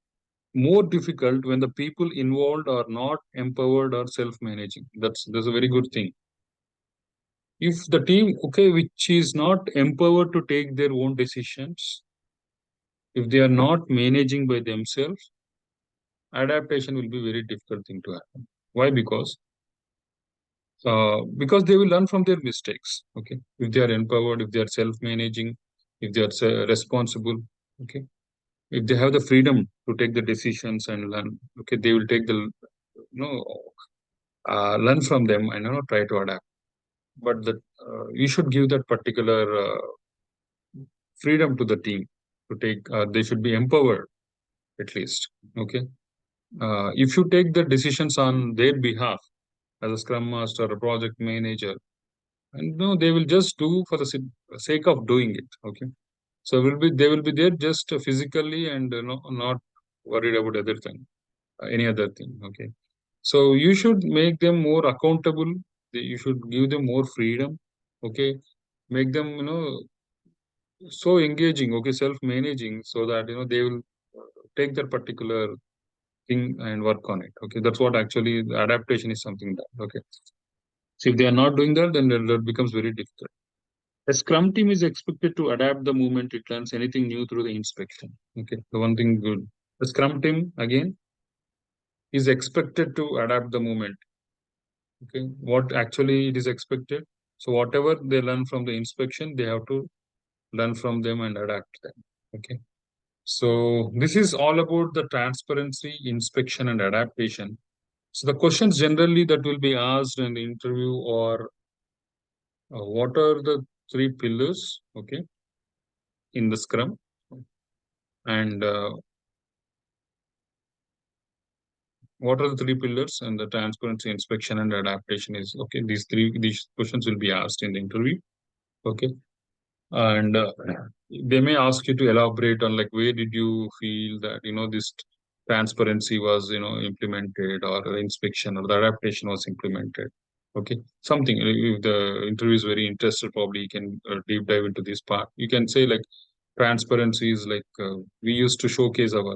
more difficult when the people involved are not empowered or self-managing. That's a very good thing. If the team, okay, which is not empowered to take their own decisions, if they are not managing by themselves, adaptation will be very difficult thing to happen. Why? Because they will learn from their mistakes. Okay, if they are empowered, if they are self-managing, if they are responsible, okay, if they have the freedom to take the decisions and learn, okay, they will take the know learn from them and try to adapt. But you should give that particular freedom to the team to take. They should be empowered at least. Okay, if you take the decisions on their behalf as a scrum master, a project manager, and no, they will just do for the sake of doing it. Okay, so they will be there just physically and not worried about other thing, any other thing. Okay, so you should make them more accountable. You should give them more freedom. Okay, make them so engaging. Okay, self-managing, so that they will take that particular thing and work on it. Okay, that's what actually the adaptation is something that. Okay, so if they are not doing that, then that becomes very difficult. A Scrum team is expected to adapt the moment it learns anything new through the inspection. Okay, the one thing good. The Scrum team again is expected to adapt the moment. Okay, what actually it is expected. So whatever they learn from the inspection, they have to learn from them and adapt them. Okay. So this is all about the transparency, inspection, and adaptation. So the questions generally that will be asked in the interview are what are the three pillars, okay, in the Scrum, and what are the three pillars, and the transparency, inspection, and adaptation is okay. These questions will be asked in the interview, okay, and they may ask you to elaborate on like where did you feel that this transparency was implemented, or the inspection or the adaptation was implemented. Okay, something if the interview is very interested, probably you can deep dive into this part. You can say like transparency is like we used to showcase our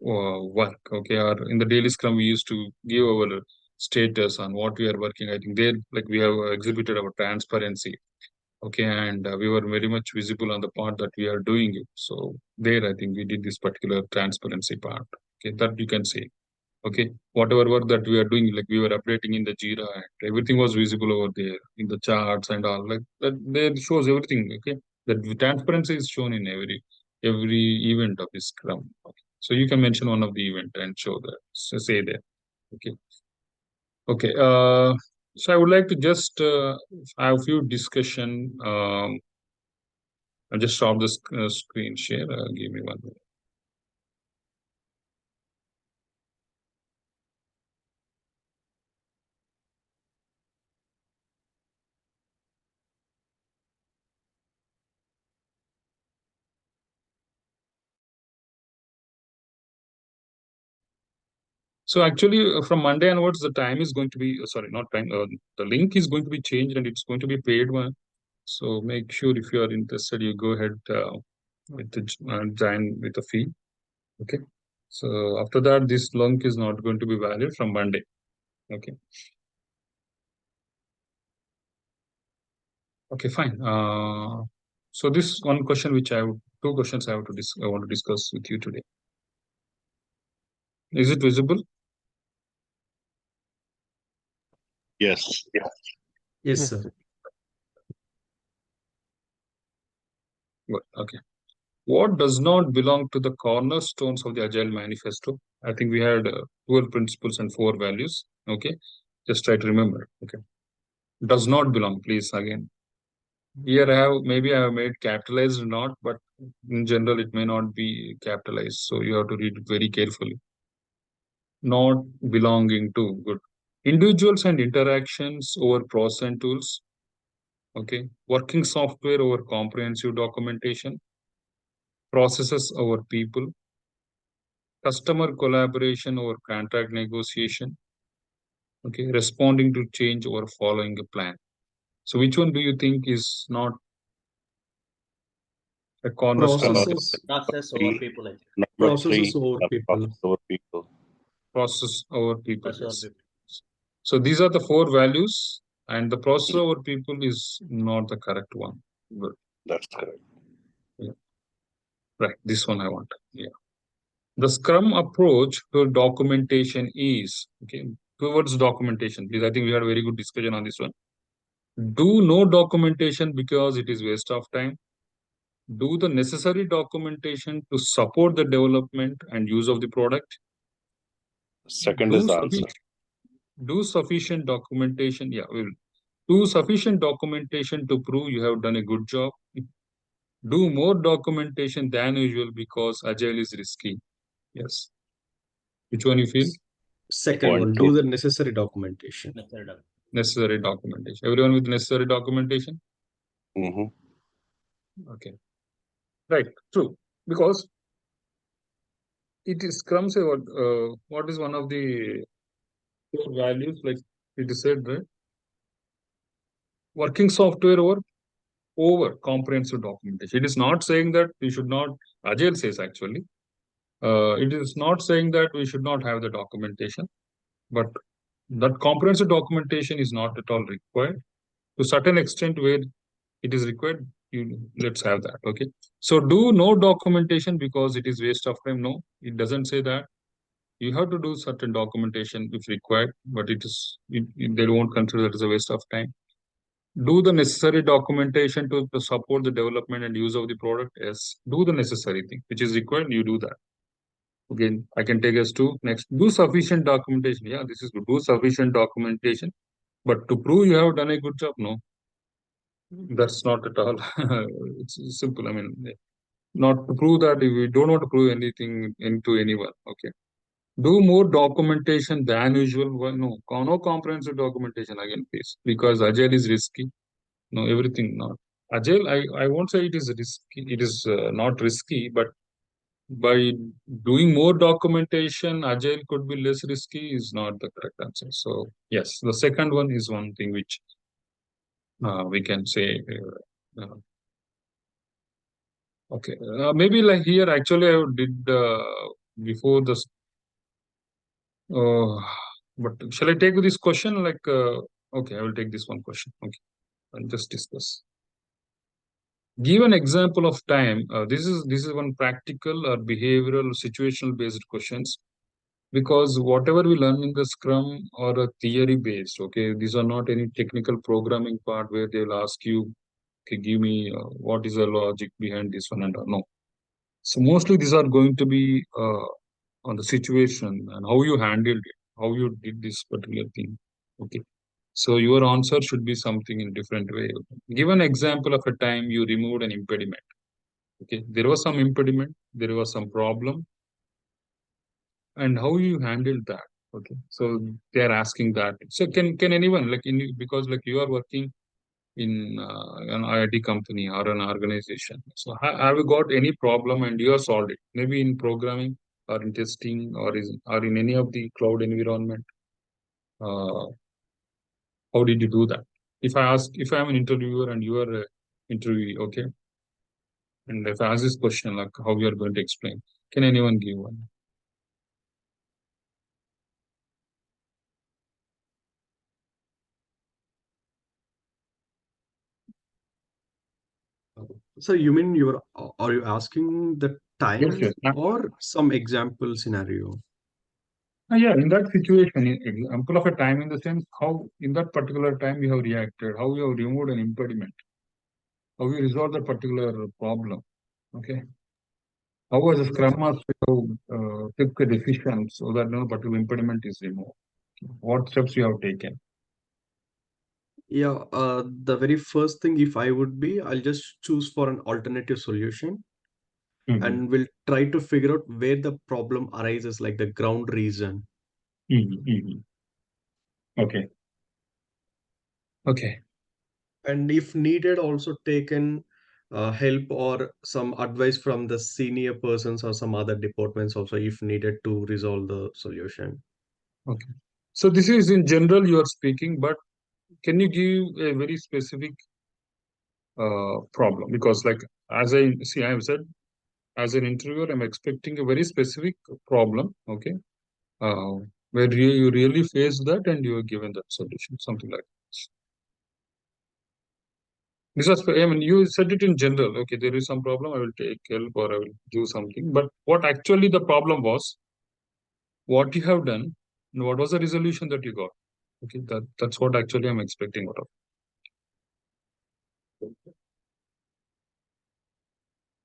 work. Okay, or in the daily scrum we used to give our status on what we are working. I think there like we have exhibited our transparency. Okay, and we were very much visible on the part that we are doing it. So there I think we did this particular transparency part. Okay, that you can say. Okay, whatever work that we are doing, like we were updating in the Jira, and everything was visible over there in the charts and all, like that there shows everything. Okay, that the transparency is shown in every event of this scrum. Okay. So you can mention one of the event and show that, so say there. Okay. Okay. So I would like to just have a few discussion. I'll just stop the screen share. Give me 1 minute. So actually, from Monday onwards, the time is going to be sorry, not time. The link is going to be changed, and it's going to be paid one. So make sure if you are interested, you go ahead with the join with the fee. Okay. So after that, this link is not going to be valid from Monday. Okay. Okay, fine. So this one question, two questions I want to discuss with you today. Is it visible? Yes. Yes, sir. Good. Okay. What does not belong to the cornerstones of the Agile Manifesto? I think we had 12 principles and 4 values. Okay. Just try to remember. Okay. Does not belong, please, again. Here maybe I have made capitalized not, but in general it may not be capitalized. So you have to read it very carefully. Not belonging to, good. Individuals and interactions over process and tools. Okay. Working software over comprehensive documentation. Processes over people. Customer collaboration over contract negotiation. Okay. Responding to change over following a plan. So which one do you think is not a cornerstone of Processes, Process over people, I think. Number processes 3, over people. process over people. process over people? Process over Yes. people. So these are the 4 values, and the process over people is not the correct one. Good. That's correct. Right. This one I want. Yeah. The Scrum approach to documentation is, okay, towards documentation. Please, I think we had a very good discussion on this one. Do no documentation because it is waste of time. Do the necessary documentation to support the development and use of the product. Second Do is the answer. Do sufficient documentation. Yeah, do sufficient documentation to prove you have done a good job. Do more documentation than usual because Agile is risky. Yes. Which one you feel? Second Point one, two. do the necessary documentation. Necessary document. Necessary documentation. Everyone with necessary documentation? Mm-hmm. Okay. Right. True. Because it is Scrum say what is one of the core values, like it is said, right? Working software over comprehensive documentation. It is not saying that we should not, Agile says actually, it is not saying that we should not have the documentation, but that comprehensive documentation is not at all required. To certain extent where it is required, let's have that. Okay. So do no documentation because it is waste of time. No, it doesn't say that. You have to do certain documentation if required, but they won't consider that as a waste of time. Do the necessary documentation to support the development and use of the product. Yes, do the necessary thing which is required. You do that. Again, I can take us to next. Do sufficient documentation. Yeah, this is good. Do sufficient documentation, but to prove you have done a good job, no, that's not at all. It's simple. I mean, not to prove that we don't want to prove anything into anyone. Okay. Do more documentation than usual. Well, no comprehensive documentation again, please, because Agile is risky. No, everything not. Agile, I won't say it is risky. It is not risky, but by doing more documentation, Agile could be less risky is not the correct answer. So yes, the second one is one thing which we can say. Okay, maybe like here actually I did before this. But shall I take this question? Like, okay, I will take this one question. Okay, I'll just discuss. Give an example of time. This is one practical or behavioral situational based questions, because whatever we learn in the Scrum or a theory based. Okay, these are not any technical programming part where they'll ask you, okay, give me what is the logic behind this one and all. No. So mostly these are going to be on the situation and how you handled it, how you did this particular thing. Okay. So your answer should be something in different way. Give an example of a time you removed an impediment. Okay. There was some impediment, there was some problem, and how you handled that. Okay. So they are asking that. So can anyone because like you are working in an IIT company or an organization. So have you got any problem and you have solved it? Maybe in programming or in testing or in any of the cloud environment. Uh, how did you do that? If I'm an interviewer and you are an interviewee, okay, and if I ask this question, like how you are going to explain, can anyone give one? So you mean are you asking the time Yes, yes. or some example scenario? Yeah, in that situation, example of a time in the sense how in that particular time you have reacted, how you have removed an impediment, how you resolve that particular problem. Okay. How as a Scrum Master you took a decision so that no particular impediment is removed? What steps you have taken? Yeah, the very first thing, if I would be, I'll just choose for an alternative solution Mhm, and we'll try to figure out where the problem arises, like the ground reason. mhm. Okay. Okay. And if needed, also taken help or some advice from the senior persons or some other departments also if needed to resolve the solution. Okay. So this is in general you are speaking, but can you give a very specific problem? Because like as I see, I have said as an interviewer, I'm expecting a very specific problem. Okay. Uh, where you really face that and you are given that solution, something like this. This was, I mean, you said it in general. Okay, there is some problem. I will take help or I will do something. But what actually the problem was, what you have done, and what was the resolution that you got? Okay, that's what actually I'm expecting out of.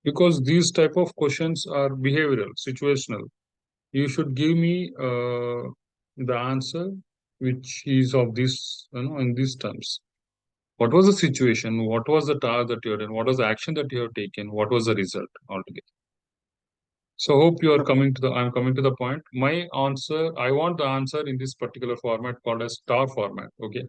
Because these type of questions are behavioral, situational. You should give me the answer which is of this, in these terms. What was the situation? What was the task that you had done? What was the action that you have taken? What was the result altogether? So hope you are coming to the, I'm coming to the point. My answer, I want the answer in this particular format called as star format. Okay.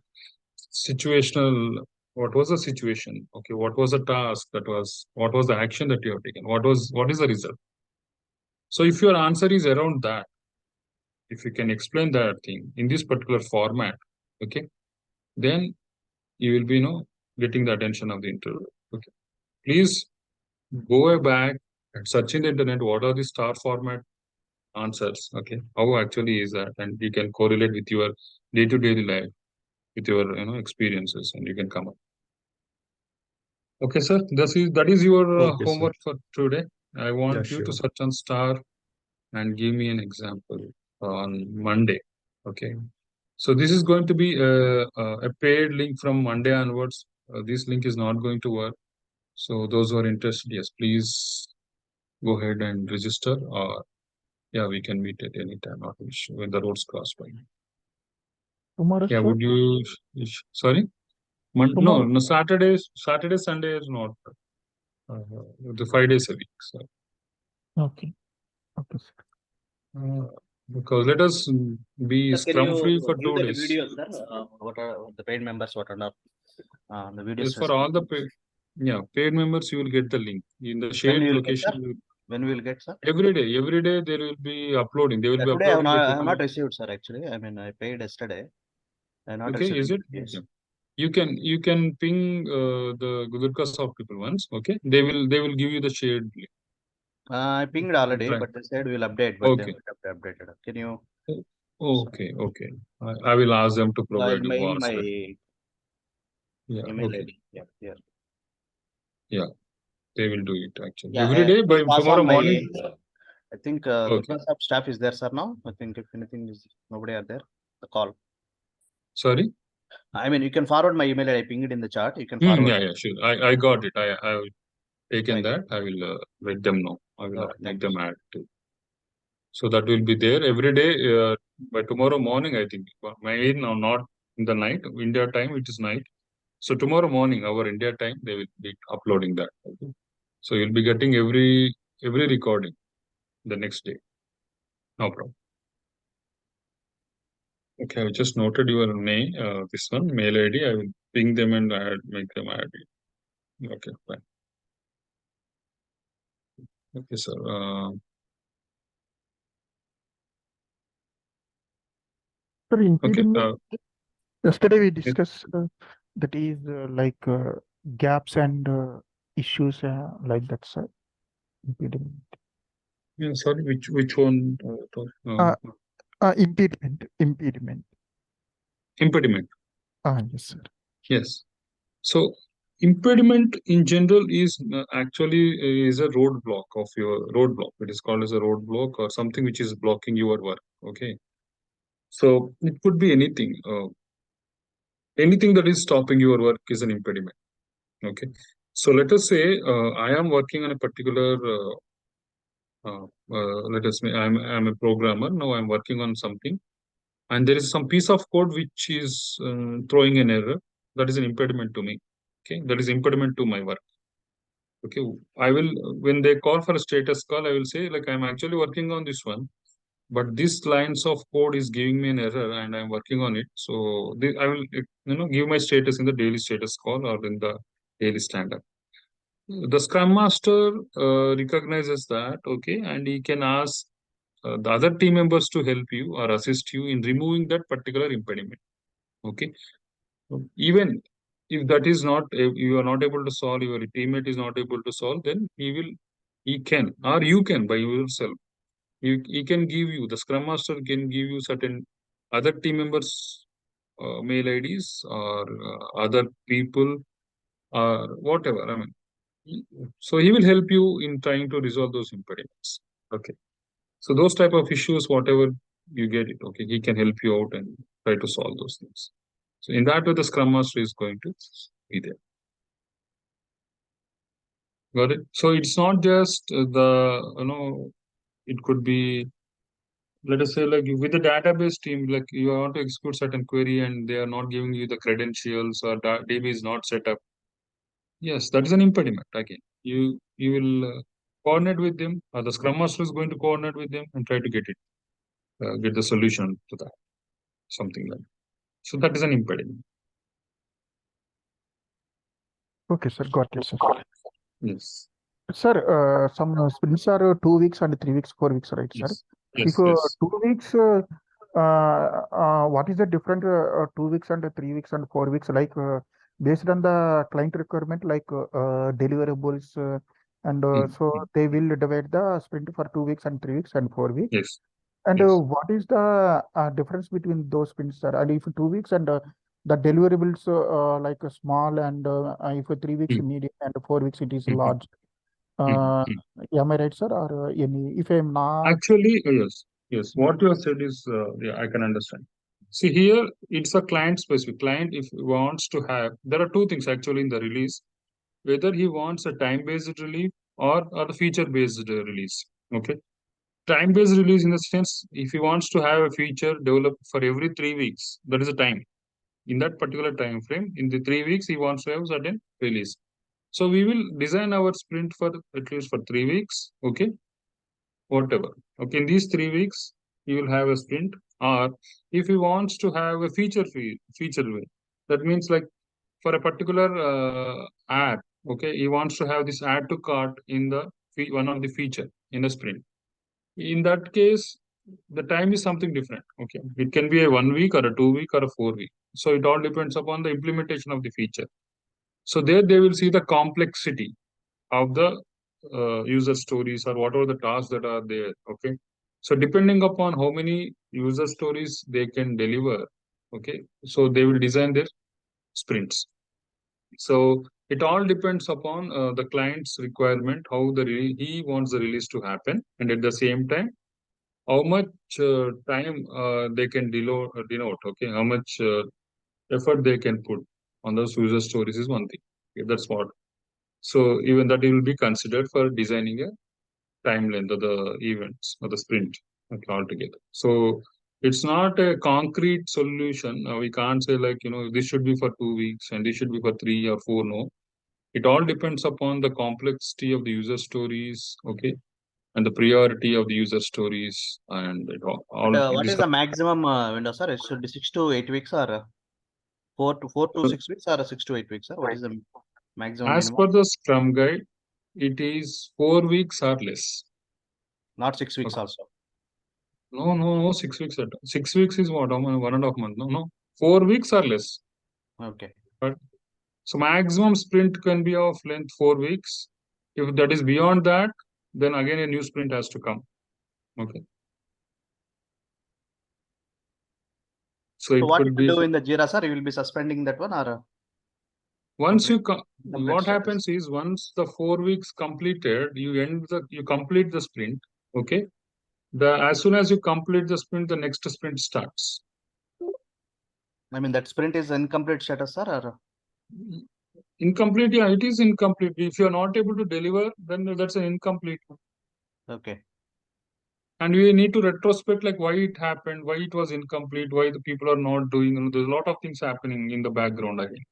Situational, what was the situation? Okay. What was the task what was the action that you have taken? What is the result? So if your answer is around that, if you can explain that thing in this particular format, okay, then you will be, getting the attention of the interviewer. Okay. Please go back and search in the internet what are the star format answers. Okay, how actually is that, and you can correlate with your day-to-day life, with your experiences, and you can come up. Okay, sir. That is your Okay, sir. homework for today. I Yeah, want you to sure. search on star and give me an example on Monday. Okay. So this is going to be a paid link from Monday onwards. This link is not going to work. So those who are interested, yes, please go ahead and register. Or yeah, we can meet at any time, not an issue when the roads cross by. Tomorrow, Yeah, sir? would you? Sorry, no, Tomorrow? no. Saturday, Sunday is not. Uh, the 5 days a week. So, Okay. Okay, sir. because let us be Sir, can scrum you free for give 2 that days. video, sir? What are the paid members? What are the videos? Yes, for all the paid members, you will get the link in the When shared we will get, location. sir? When we will get, sir? Every day there will be uploading. They will be Today I uploading the have not particular. received, sir. Actually, I mean I paid yesterday. I have not Okay, received. is it? Yes. Okay. You can ping the Durgasoft people once. Okay, they will give you the shared link. I pinged already, Right. but they said we'll update, but they Okay. haven't updated. Can you? Okay. I will ask them to provide I'll you mail once. my Yeah. email Okay. ID. Yeah, yeah. Yeah. They will do it actually Yeah, every day by please pass tomorrow on my. morning. I think Okay. Durgasoft staff is there, sir. Now I think if anything is nobody are there, the call. Sorry. I mean, you can forward my email. I pinged it in the chat. You can forward. Yeah, sure. I got it. I have taken Thank you. that. I will let them know. I will All right, make thank you. them add to. So that will be there every day. By tomorrow morning, I think. Maybe now not in the night. India time it is night. So tomorrow morning, our India time, they will be uploading that. Okay. So you'll be getting every recording the next day. No problem. Okay, I just noted your name. This one mail ID. I will ping them and make them add it. Okay, fine. Okay, sir. Sir, Okay. impediment. Yesterday we Yes. discussed that is like gaps and issues like that, sir. Impediment. Yeah, sorry, which one? Impediment. Impediment. Impediment. Yes, sir. Yes. So impediment in general is actually is a roadblock of your roadblock. It is called as a roadblock or something which is blocking your work. Okay. So it could be anything. Anything that is stopping your work is an impediment. Okay. So let us say I am working on a particular. Let us say I'm a programmer now. I'm working on something, and there is some piece of code which is throwing an error. That is an impediment to me. Okay, that is impediment to my work. Okay, I will when they call for a status call, I will say like I'm actually working on this one, but this lines of code is giving me an error, and I'm working on it. So I will give my status in the daily status call or in the daily stand-up. The Scrum Master recognizes that, okay, and he can ask the other team members to help you or assist you in removing that particular impediment. Okay, even if that is not, if you are not able to solve, your teammate is not able to solve, then he can, or you can by yourself. He can give you, the Scrum Master can give you certain other team members' mail IDs or other people or whatever. I mean, so he will help you in trying to resolve those impediments. Okay. So those type of issues, whatever you get it, okay, he can help you out and try to solve those things. So in that way, the Scrum Master is going to be there. Got it? So it's not just it could be, let us say, like with the database team, like you want to execute certain query and they are not giving you the credentials or DB is not set up. Yes, that is an impediment. Again, you will coordinate with them, or the Scrum Master is going to coordinate with them and try to get the solution to that, something like that. So that is an impediment. Okay, sir. Got it, sir. Yes. Sir, some sprints are 2 weeks and 3 weeks, 4 weeks, right, sir? Yes. Yes. If Yes. 2 weeks, what is the different 2 weeks and 3 weeks and 4 weeks? Like based on the client requirement, like deliverables, and so they will divide the sprint for 2 weeks and 3 weeks and 4 weeks. Yes. And Yes. what is the difference between those sprints, sir? And if 2 weeks and the deliverables like small, and if 3 weeks medium and 4 weeks it is large. Am I right, sir? Or any, if I'm not. Actually, yes. Yes. What you have said is, yeah, I can understand. See here, it's a client specific. Client, if he wants to have, there are two things actually in the release, whether he wants a time-based release or the feature-based release. Okay. Time-based release in the sense, if he wants to have a feature developed for every 3 weeks, that is a time. In that particular time frame, in the 3 weeks, he wants to have certain release. So we will design our sprint for at least for 3 weeks. Okay. Whatever. Okay. In these 3 weeks, you will have a sprint. Or if he wants to have a feature way, that means like for a particular ad, okay, he wants to have this add to cart in the one of the feature in a sprint. In that case, the time is something different. Okay, it can be a 1 week or a 2 week or a 4 week. So it all depends upon the implementation of the feature. So there they will see the complexity of the user stories or whatever the tasks that are there. Okay, so depending upon how many user stories they can deliver, okay, so they will design their sprints. So it all depends upon the client's requirement, how he wants the release to happen, and at the same time, how much time they can denote. Okay, how much effort they can put on those user stories is one thing. Okay, that's what. So even that will be considered for designing a time length of the events or the sprint, okay, altogether. So it's not a concrete solution. We can't say like, this should be for 2 weeks and this should be for 3 or 4. No, it all depends upon the complexity of the user stories, okay, and the priority of the user stories, and What is the maximum window, sir? It should be 6 to 8 weeks, or 4 to 6 weeks, or 6 to 8 weeks, sir? What is the maximum as minimum? per the Scrum guide, it is 4 weeks or less. Not 6 weeks Okay. also. No, 6 weeks. 6 weeks is what? 1.5 months. No. 4 weeks or less. Okay. But so maximum sprint can be of length 4 weeks. If that is beyond that, then again a new sprint has to come. Okay. So it what could you be will do in the Jira, sir? You will be suspending that one, or once you complete what status? happens is once the 4 weeks completed, you complete the sprint. Okay. As soon as you complete the sprint, the next sprint starts. I mean, that sprint is incomplete status, sir, or? Incomplete, yeah, it is incomplete. If you are not able to deliver, then that's an incomplete one. Okay. And we need to retrospect like why it happened, why it was incomplete, why the people are not doing. There's a lot of things happening in the background again.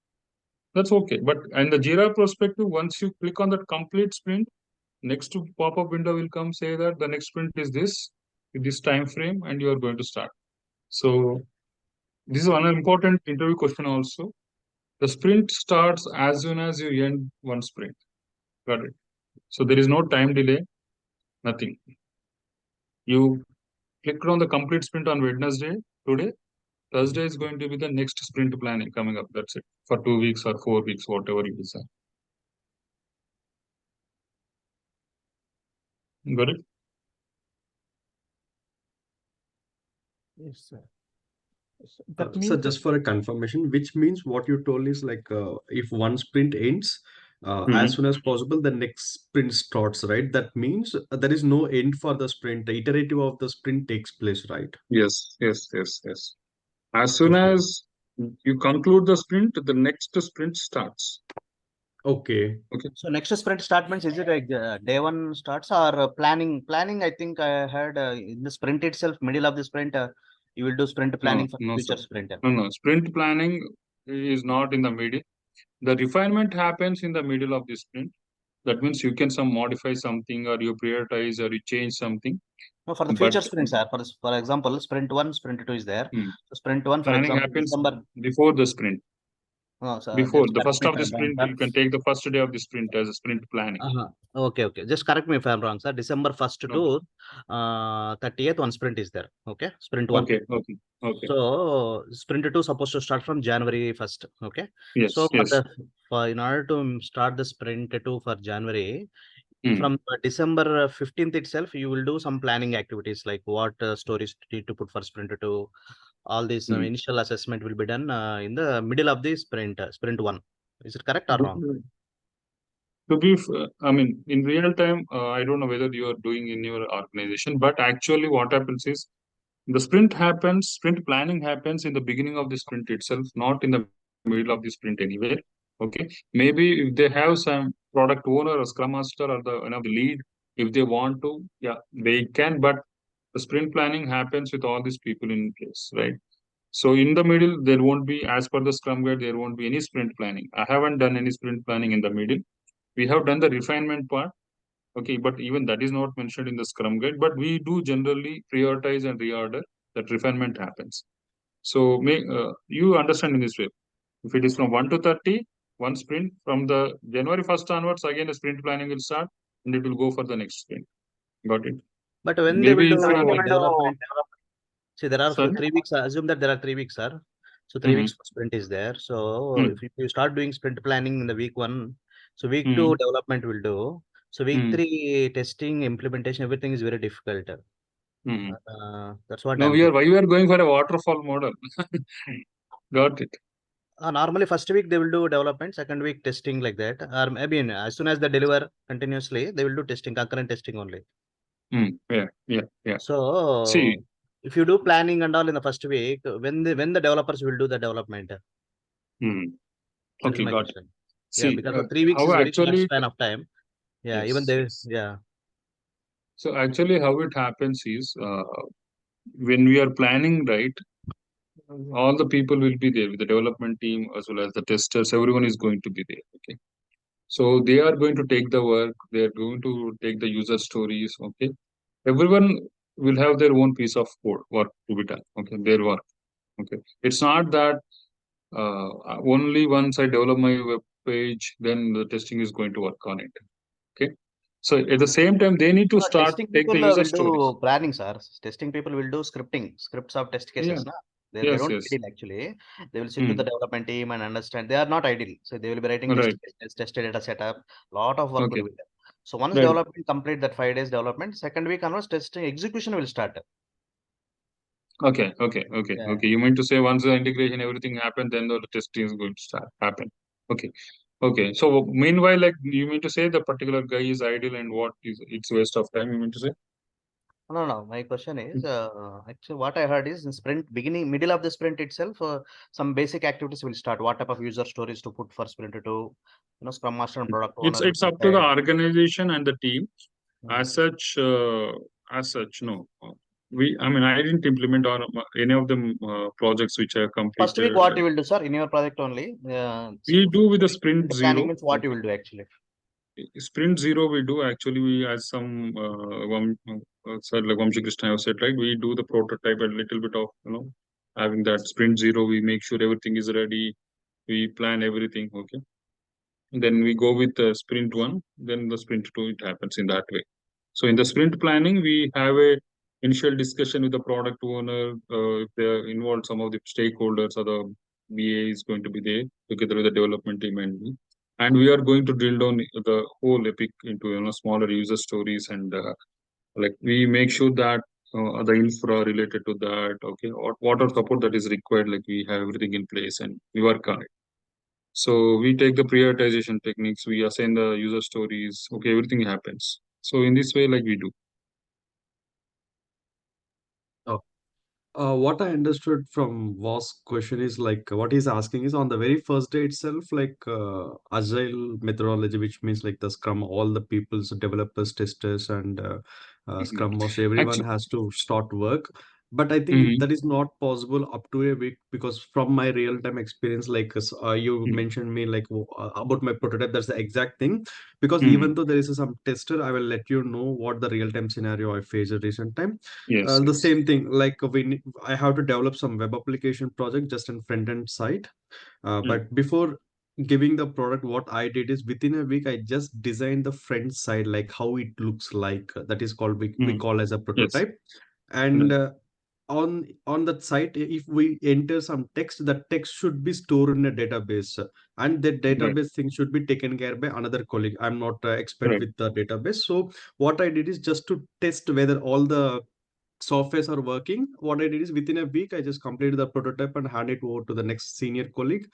That's okay. But in the Jira perspective, once you click on that complete sprint, next pop-up window will come say that the next sprint is this, with this time frame, and you are going to start. So this is one important interview question also. The sprint starts as soon as you end one sprint. Got it. So there is no time delay, nothing. You clicked on the complete sprint on Wednesday today. Thursday is going to be the next sprint planning coming up. That's it. For 2 weeks or 4 weeks, whatever you decide. Got it? Yes, sir. That So means just for a confirmation, which means what you told is like if one sprint ends, as soon as possible, the next sprint starts, right? That means there is no end for the sprint. The iterative of the sprint takes place, right? Yes. As soon Okay. as you conclude the sprint, the next sprint starts. Okay. So next sprint start means is it like day one starts or planning? Planning, I think I heard in the sprint itself, middle of the sprint, you will do sprint planning for No, future sir. sprint. No. Sprint planning is not in the middle. The refinement happens in the middle of the sprint. That means you can modify something or you prioritize or you change something. No, for the But future sprints, sir. For example, sprint 1, sprint 2 is there. So sprint 1, for planning example, happens December. before the sprint. No, sir, Before just the correct first me of if the I'm wrong, sprint, sir. you can take the first day of the sprint as a sprint planning. Okay. Just correct me if I'm wrong, sir. December 1st to 30th, one sprint is there. Okay, sprint 1. Okay. So sprint 2 supposed to start from January 1st. Okay. Yes. So in order to start the sprint 2 for January, from December 15th itself, you will do some planning activities like what stories need to put for sprint 2. All this initial assessment will be done in the middle of the sprint 1. Is it correct or wrong? To be, I mean, in real time, I don't know whether you are doing in your organization, but actually what happens is the sprint planning happens in the beginning of the sprint itself, not in the middle of the sprint anywhere. Okay. Maybe if they have some product owner or scrum master or the lead, if they want to, yeah, they can, but the sprint planning happens with all these people in place, right? So in the middle, there won't be, as per the Scrum Guide, there won't be any sprint planning. I haven't done any sprint planning in the middle. We have done the refinement part, okay, but even that is not mentioned in the Scrum Guide. But we do generally prioritize and reorder that refinement happens. So you understand in this way. If it is from 1 to 30, one sprint, from the January 1st onwards, again the sprint planning will start and it will go for the next sprint. Got it? But when they Maybe will if do you are development, see, there are sorry. 3 weeks. Assume that there are 3 weeks, sir. So 3 weeks sprint is there. So if you start doing sprint planning in the week 1, so week 2 development will do. So week 3 testing, implementation, everything is very difficult. That's what No, I'm why we are going for a waterfall model. Got it. normally first week they will do development, second week testing like that. Or maybe as soon as they deliver continuously, they will do testing, concurrent testing only. Yeah. So See, if you do planning and all in the first week, when the developers will do the development? That is okay, my got it. question. Yeah, See, because 3 weeks how is very short actually, span of time. Yeah, even they, yes. yeah. So actually, how it happens is when we are planning, right, all the people will be there with the development team as well as the testers. Everyone is going to be there. Okay. So they are going to take the work. They are going to take the user stories. Okay. Everyone will have their own piece of code work to be done. Okay. Their work. Okay. It's not that only once I develop my web page, then the testing is going to work on it. Okay. So at the same time, they need to start Testing take people the user will stories. do planning, sir. Testing people will do scripts of test cases. Yeah. They Yes. don't Yes. idle actually. They will sit with the development team and understand. They are not idle. So they will be writing Right. test data setup. Lot of work Okay. will be there. So once Right. development complete that 5 days development, second week onwards testing execution will start. Okay. Yeah. You mean to say once the integration everything happened, then the testing is going to happen. Okay. So meanwhile, like you mean to say the particular guy is idle and what is it's waste of time. You mean to say? No. My question is, actually, what I heard is in sprint beginning, middle of the sprint itself, some basic activities will start. What type of user stories to put for sprint to, Scrum Master and product owner will It's up to the decide. organization and the team. As such, no. I didn't implement or any of the projects which I have First week, completed. what you will do, sir, in your project only? We do with the sprint Planning zero. means what you will do actually. Sprint zero we do actually, we as some said, like Vamshi Krishna have said, right, we do the prototype a little bit of having that sprint zero, we make sure everything is ready, we plan everything, okay, then we go with the sprint one, then the sprint two, it happens in that way. So in the sprint planning we have a initial discussion with the product owner, if they are involved, some of the stakeholders or the BA is going to be there together with the development team and we are going to drill down the whole epic into smaller user stories and like we make sure that the infra related to that, okay, or what support that is required, like we have everything in place and we work on it. So we take the prioritization techniques, we assign the user stories, okay, everything happens. So in this way, like we do. What I understood from Voss question is like what he's asking is on the very first day itself, like agile methodology, which means like the Scrum, all the people's developers, testers, and Mhm. Scrum Master, everyone Actually, has to start work. But I think mhm, that is not possible up to a week because from my real-time experience, like you mhm, mentioned me like about my prototype, that's the exact thing. Because even mhm. though there is some tester, I will let you know what the real-time scenario I faced at recent time. Yes, The yes. same thing, like I have to develop some web application project just in front end side. Mm. But before giving the product, what I did is within a week, I just designed the front side, like how it looks like. That is called we Mm. call as a Yes. prototype. And Right. on that site, if we enter some text, the text should be stored in a database, and that Right. database thing should be taken care by another colleague. I'm not expert Right. with the database, so what I did is just to test whether all the softwares are working. What I did is within a week, I just completed the prototype and hand it over to the next senior colleague.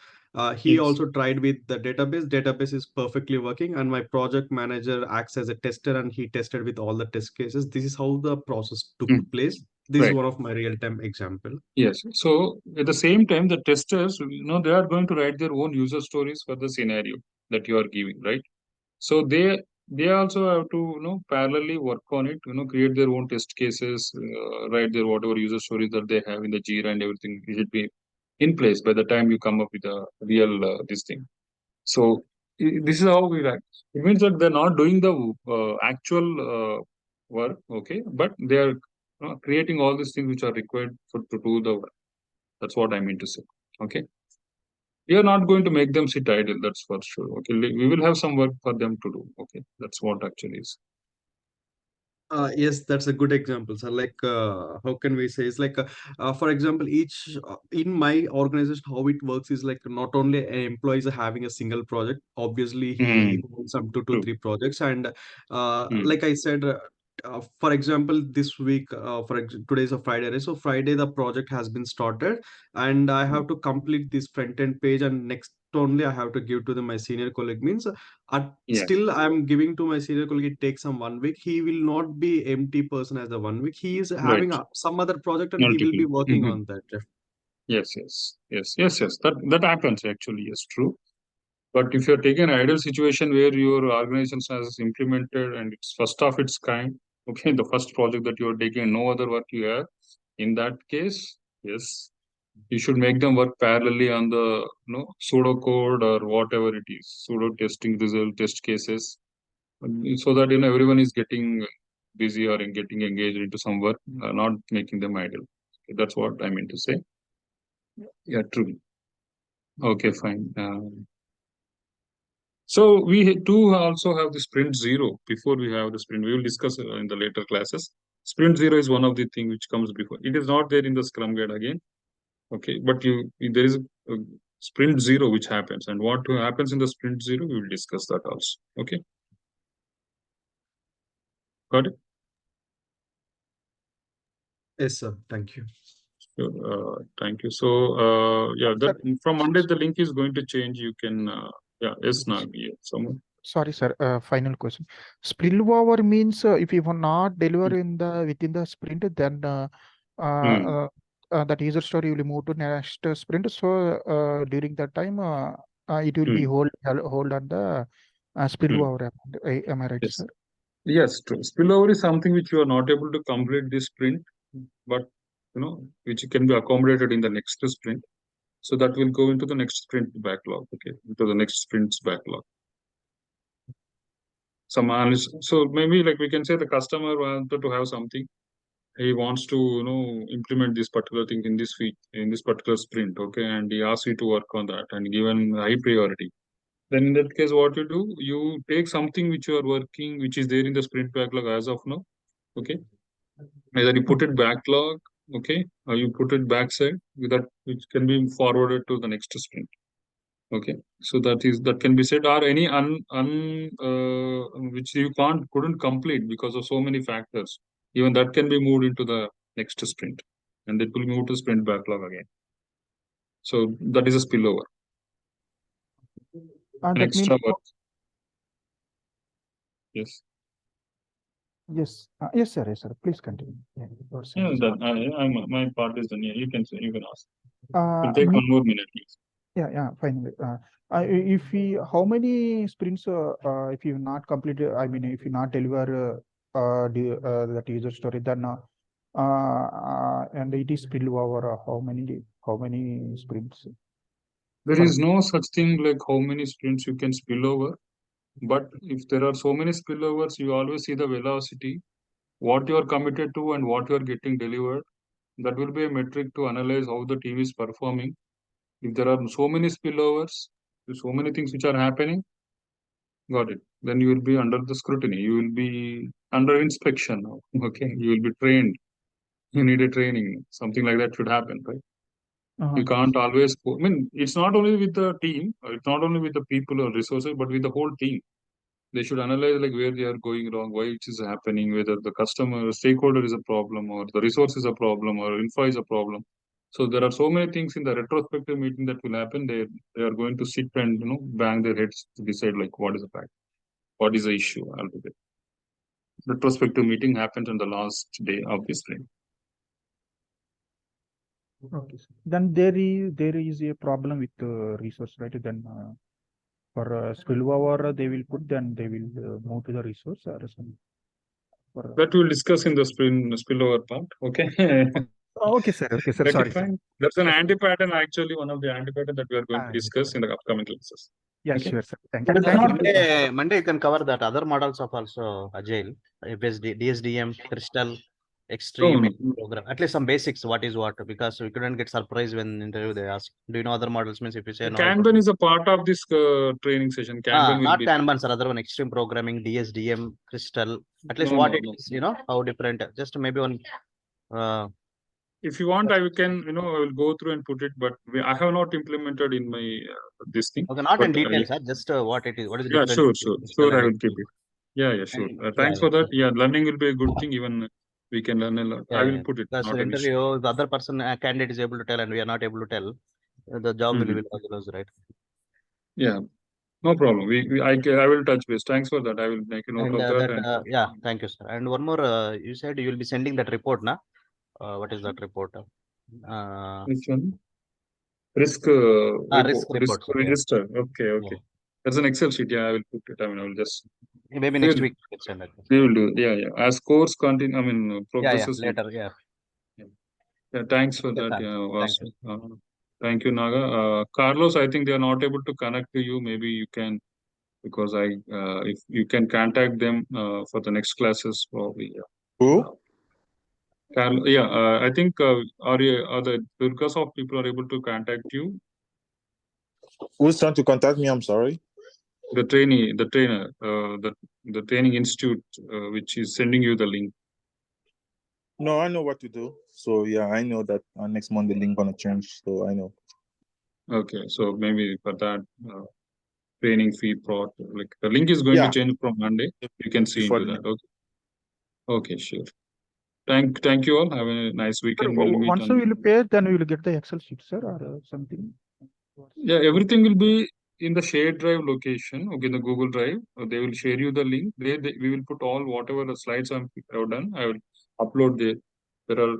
He Yes. also tried with the database. Database is perfectly working, and my project manager acts as a tester, and he tested with all the test cases. This is how the process took Mm. place. This is Right. one of my real-time example. Yes. So at the same time, the testers, they are going to write their own user stories for the scenario that you are giving, right? So they also have to parallelly work on it, create their own test cases, write their whatever user stories that they have in the Jira and everything. It should be in place by the time you come up with a real this thing. So this is how we write. It means that they're not doing the actual work, okay, but they are creating all these things which are required to do the work. That's what I mean to say. Okay, we are not going to make them sit idle. That's for sure. Okay, we will have some work for them to do. Okay, that's what actually is. Yes, that's a good example. So, like, how can we say? It's like, for example, each in my organization, how it works is like not only an employee is having a single project. Obviously, he Mm, owns some two to true. three projects, and Mm, like I said, for example, this week, today's a Friday, right? So Friday the project has been started, and I mm, have to complete this front end page, and next only I have to give to my senior colleague. Means yeah, still I'm giving to my senior colleague, it takes some 1 week. He will not be empty person as the 1 week. He is right. having some other project and he will Multiple. be working Hmm. on that. Yes, yes, yes, yes, yes. That happens actually. Yes, true. But if you're taking an ideal situation where your organization has implemented and it's first of its kind, okay, the first project that you're taking, no other work you have, in that case, yes, you should make them work parallelly on the pseudo code or whatever it is, pseudo testing result test cases, so that everyone is getting busy or in getting engaged into some work, not making them idle. That's what I mean to say. Yeah, true. Okay, fine. So we do also have the sprint zero before we have the sprint. We will discuss in the later classes. Sprint zero is one of the thing which comes before. It is not there in the Scrum Guide again. Okay, but there is a sprint zero which happens, and what happens in the sprint zero, we will discuss that also. Okay, got it. Yes, sir. Thank you. Sure, thank you. So yeah, that Sir, from Monday the link is going to change. You can yeah, yes, Nagi, yeah, someone. Sorry, sir. Final question. Spillover means if you will not deliver in the within the sprint, then that user story will move to next sprint. So during that time, it will be hold on the spillover. Am I right, Yes. sir? Yes, true. Spillover is something which you are not able to complete this sprint, but which can be accommodated in the next sprint. So that will go into the next sprint backlog. Okay, into the next sprint's backlog. Some analyst. So maybe like we can say the customer wanted to have something. He wants to implement this particular thing in this week, in this particular sprint. Okay, and he asks you to work on that and given high priority. Then in that case, what you do, you take something which you are working, which is there in the sprint backlog as of now. Okay, either you put it backlog, okay, or you put it backside with that, which can be forwarded to the next sprint. Okay, so that can be said, or any which you couldn't complete because of so many factors. Even that can be moved into the next sprint, and it will move to sprint backlog again. So that is a spillover. An That extra means work. Yes. yes. Yes, sir. Yes, sir. Please continue. Yeah, My part is done. Yeah, you can ask. Uh, We'll take me- one more minute, please. Yeah, finally. If we, how many sprints, if you not completed, I mean, if you not deliver that user story, then and it is spillover, how many sprints? There is no such thing like how many sprints you can spill over, but if there are so many spillovers, you always see the velocity, what you are committed to and what you are getting delivered. That will be a metric to analyze how the team is performing. If there are so many spillovers, so many things which are happening, got it. Then you will be under the scrutiny. You will be under inspection now. Okay, you will be trained. You need a training. Something like that should happen, right? You can't always. I mean, it's not only with the team, or it's not only with the people or resources, but with the whole team. They should analyze like where they are going wrong, why it is happening, whether the customer stakeholder is a problem, or the resource is a problem, or infra is a problem. So there are so many things in the retrospective meeting that will happen. They are going to sit and bang their heads to decide like what is the fact, what is the issue altogether. Retrospective meeting happens on the last day of the sprint. Okay, sir. Then there is a problem with resource, right? Then for spillover, they will put, then they will move to the resource or something. That we'll discuss in the spillover part. Okay. Okay, sir. Okay, sir. Okay, Sorry, fine. sir. That's an anti-pattern, actually, one of the anti-pattern that we are going to discuss in the upcoming classes. Yeah, Okay. sure, sir. Thank you. Monday you can cover that other models of also Agile, DSDM, Crystal, Extreme program. At least some basics. What is what? Because we couldn't get surprised when interview they ask. Do you know other models? Means if you say no. Kanban is a part of this training session. Kanban will not be. Kanban, sir. Other one, Extreme programming, DSDM, Crystal. At least what it is, how different. Just maybe one. If you want, I can, I will go through and put it, but I have not implemented in my this thing. Okay, not but, in detail, sir. Just what it is. What is the difference? Sure. I will keep it. Yeah, sure. Thanks for that. Yeah, learning will be a good thing. Even we can learn a lot. I will put it. Because the interview, the other person, candidate is able to tell, and we are not able to tell. The job will be lost, right? Yeah, no problem. I will touch base. Thanks for that. I will make a note of that. Yeah, thank you, sir. And one more, you said you will be sending that report, na? What is that report? Which one? Risk report. Register. Okay. That's an Excel sheet. Yeah, I will put it. I will just. Maybe next week. We will do. Yeah. As course continue. Progresses. Later. Yeah. Thanks for that. Thank you, Naga. Carlos, I think they are not able to connect to you. Maybe you can, because if you can contact them for the next classes, probably. Who? I think are the DURGASOFT people are able to contact you? Who's trying to contact me? I'm sorry. The trainer, the training institute, which is sending you the link. No, I know what to do. So yeah, I know that next month the link gonna change. So I know. Okay, so maybe for that training fee plot, like the link is going to change from Monday. You can see into that. Okay, sure. Thank you all. Have a nice weekend. Once we will pay, then we will get the Excel sheet, sir, or something. Yeah, everything will be in the shared drive location, okay, in the Google Drive, they will share you the link. We will put all whatever the slides I've done. I will upload there. There are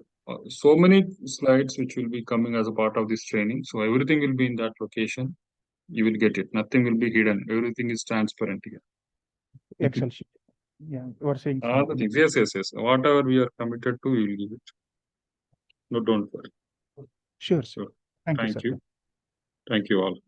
so many slides which will be coming as a part of this training. So everything will be in that location. You will get it. Nothing will be hidden. Everything is transparent here. Excel sheet. Yeah, you are saying All the things. Yes, yes, yes. Whatever we are committed to, we will give it. No, don't worry. Sure, sir. So, Thank you, thank sir. you. Thank you all.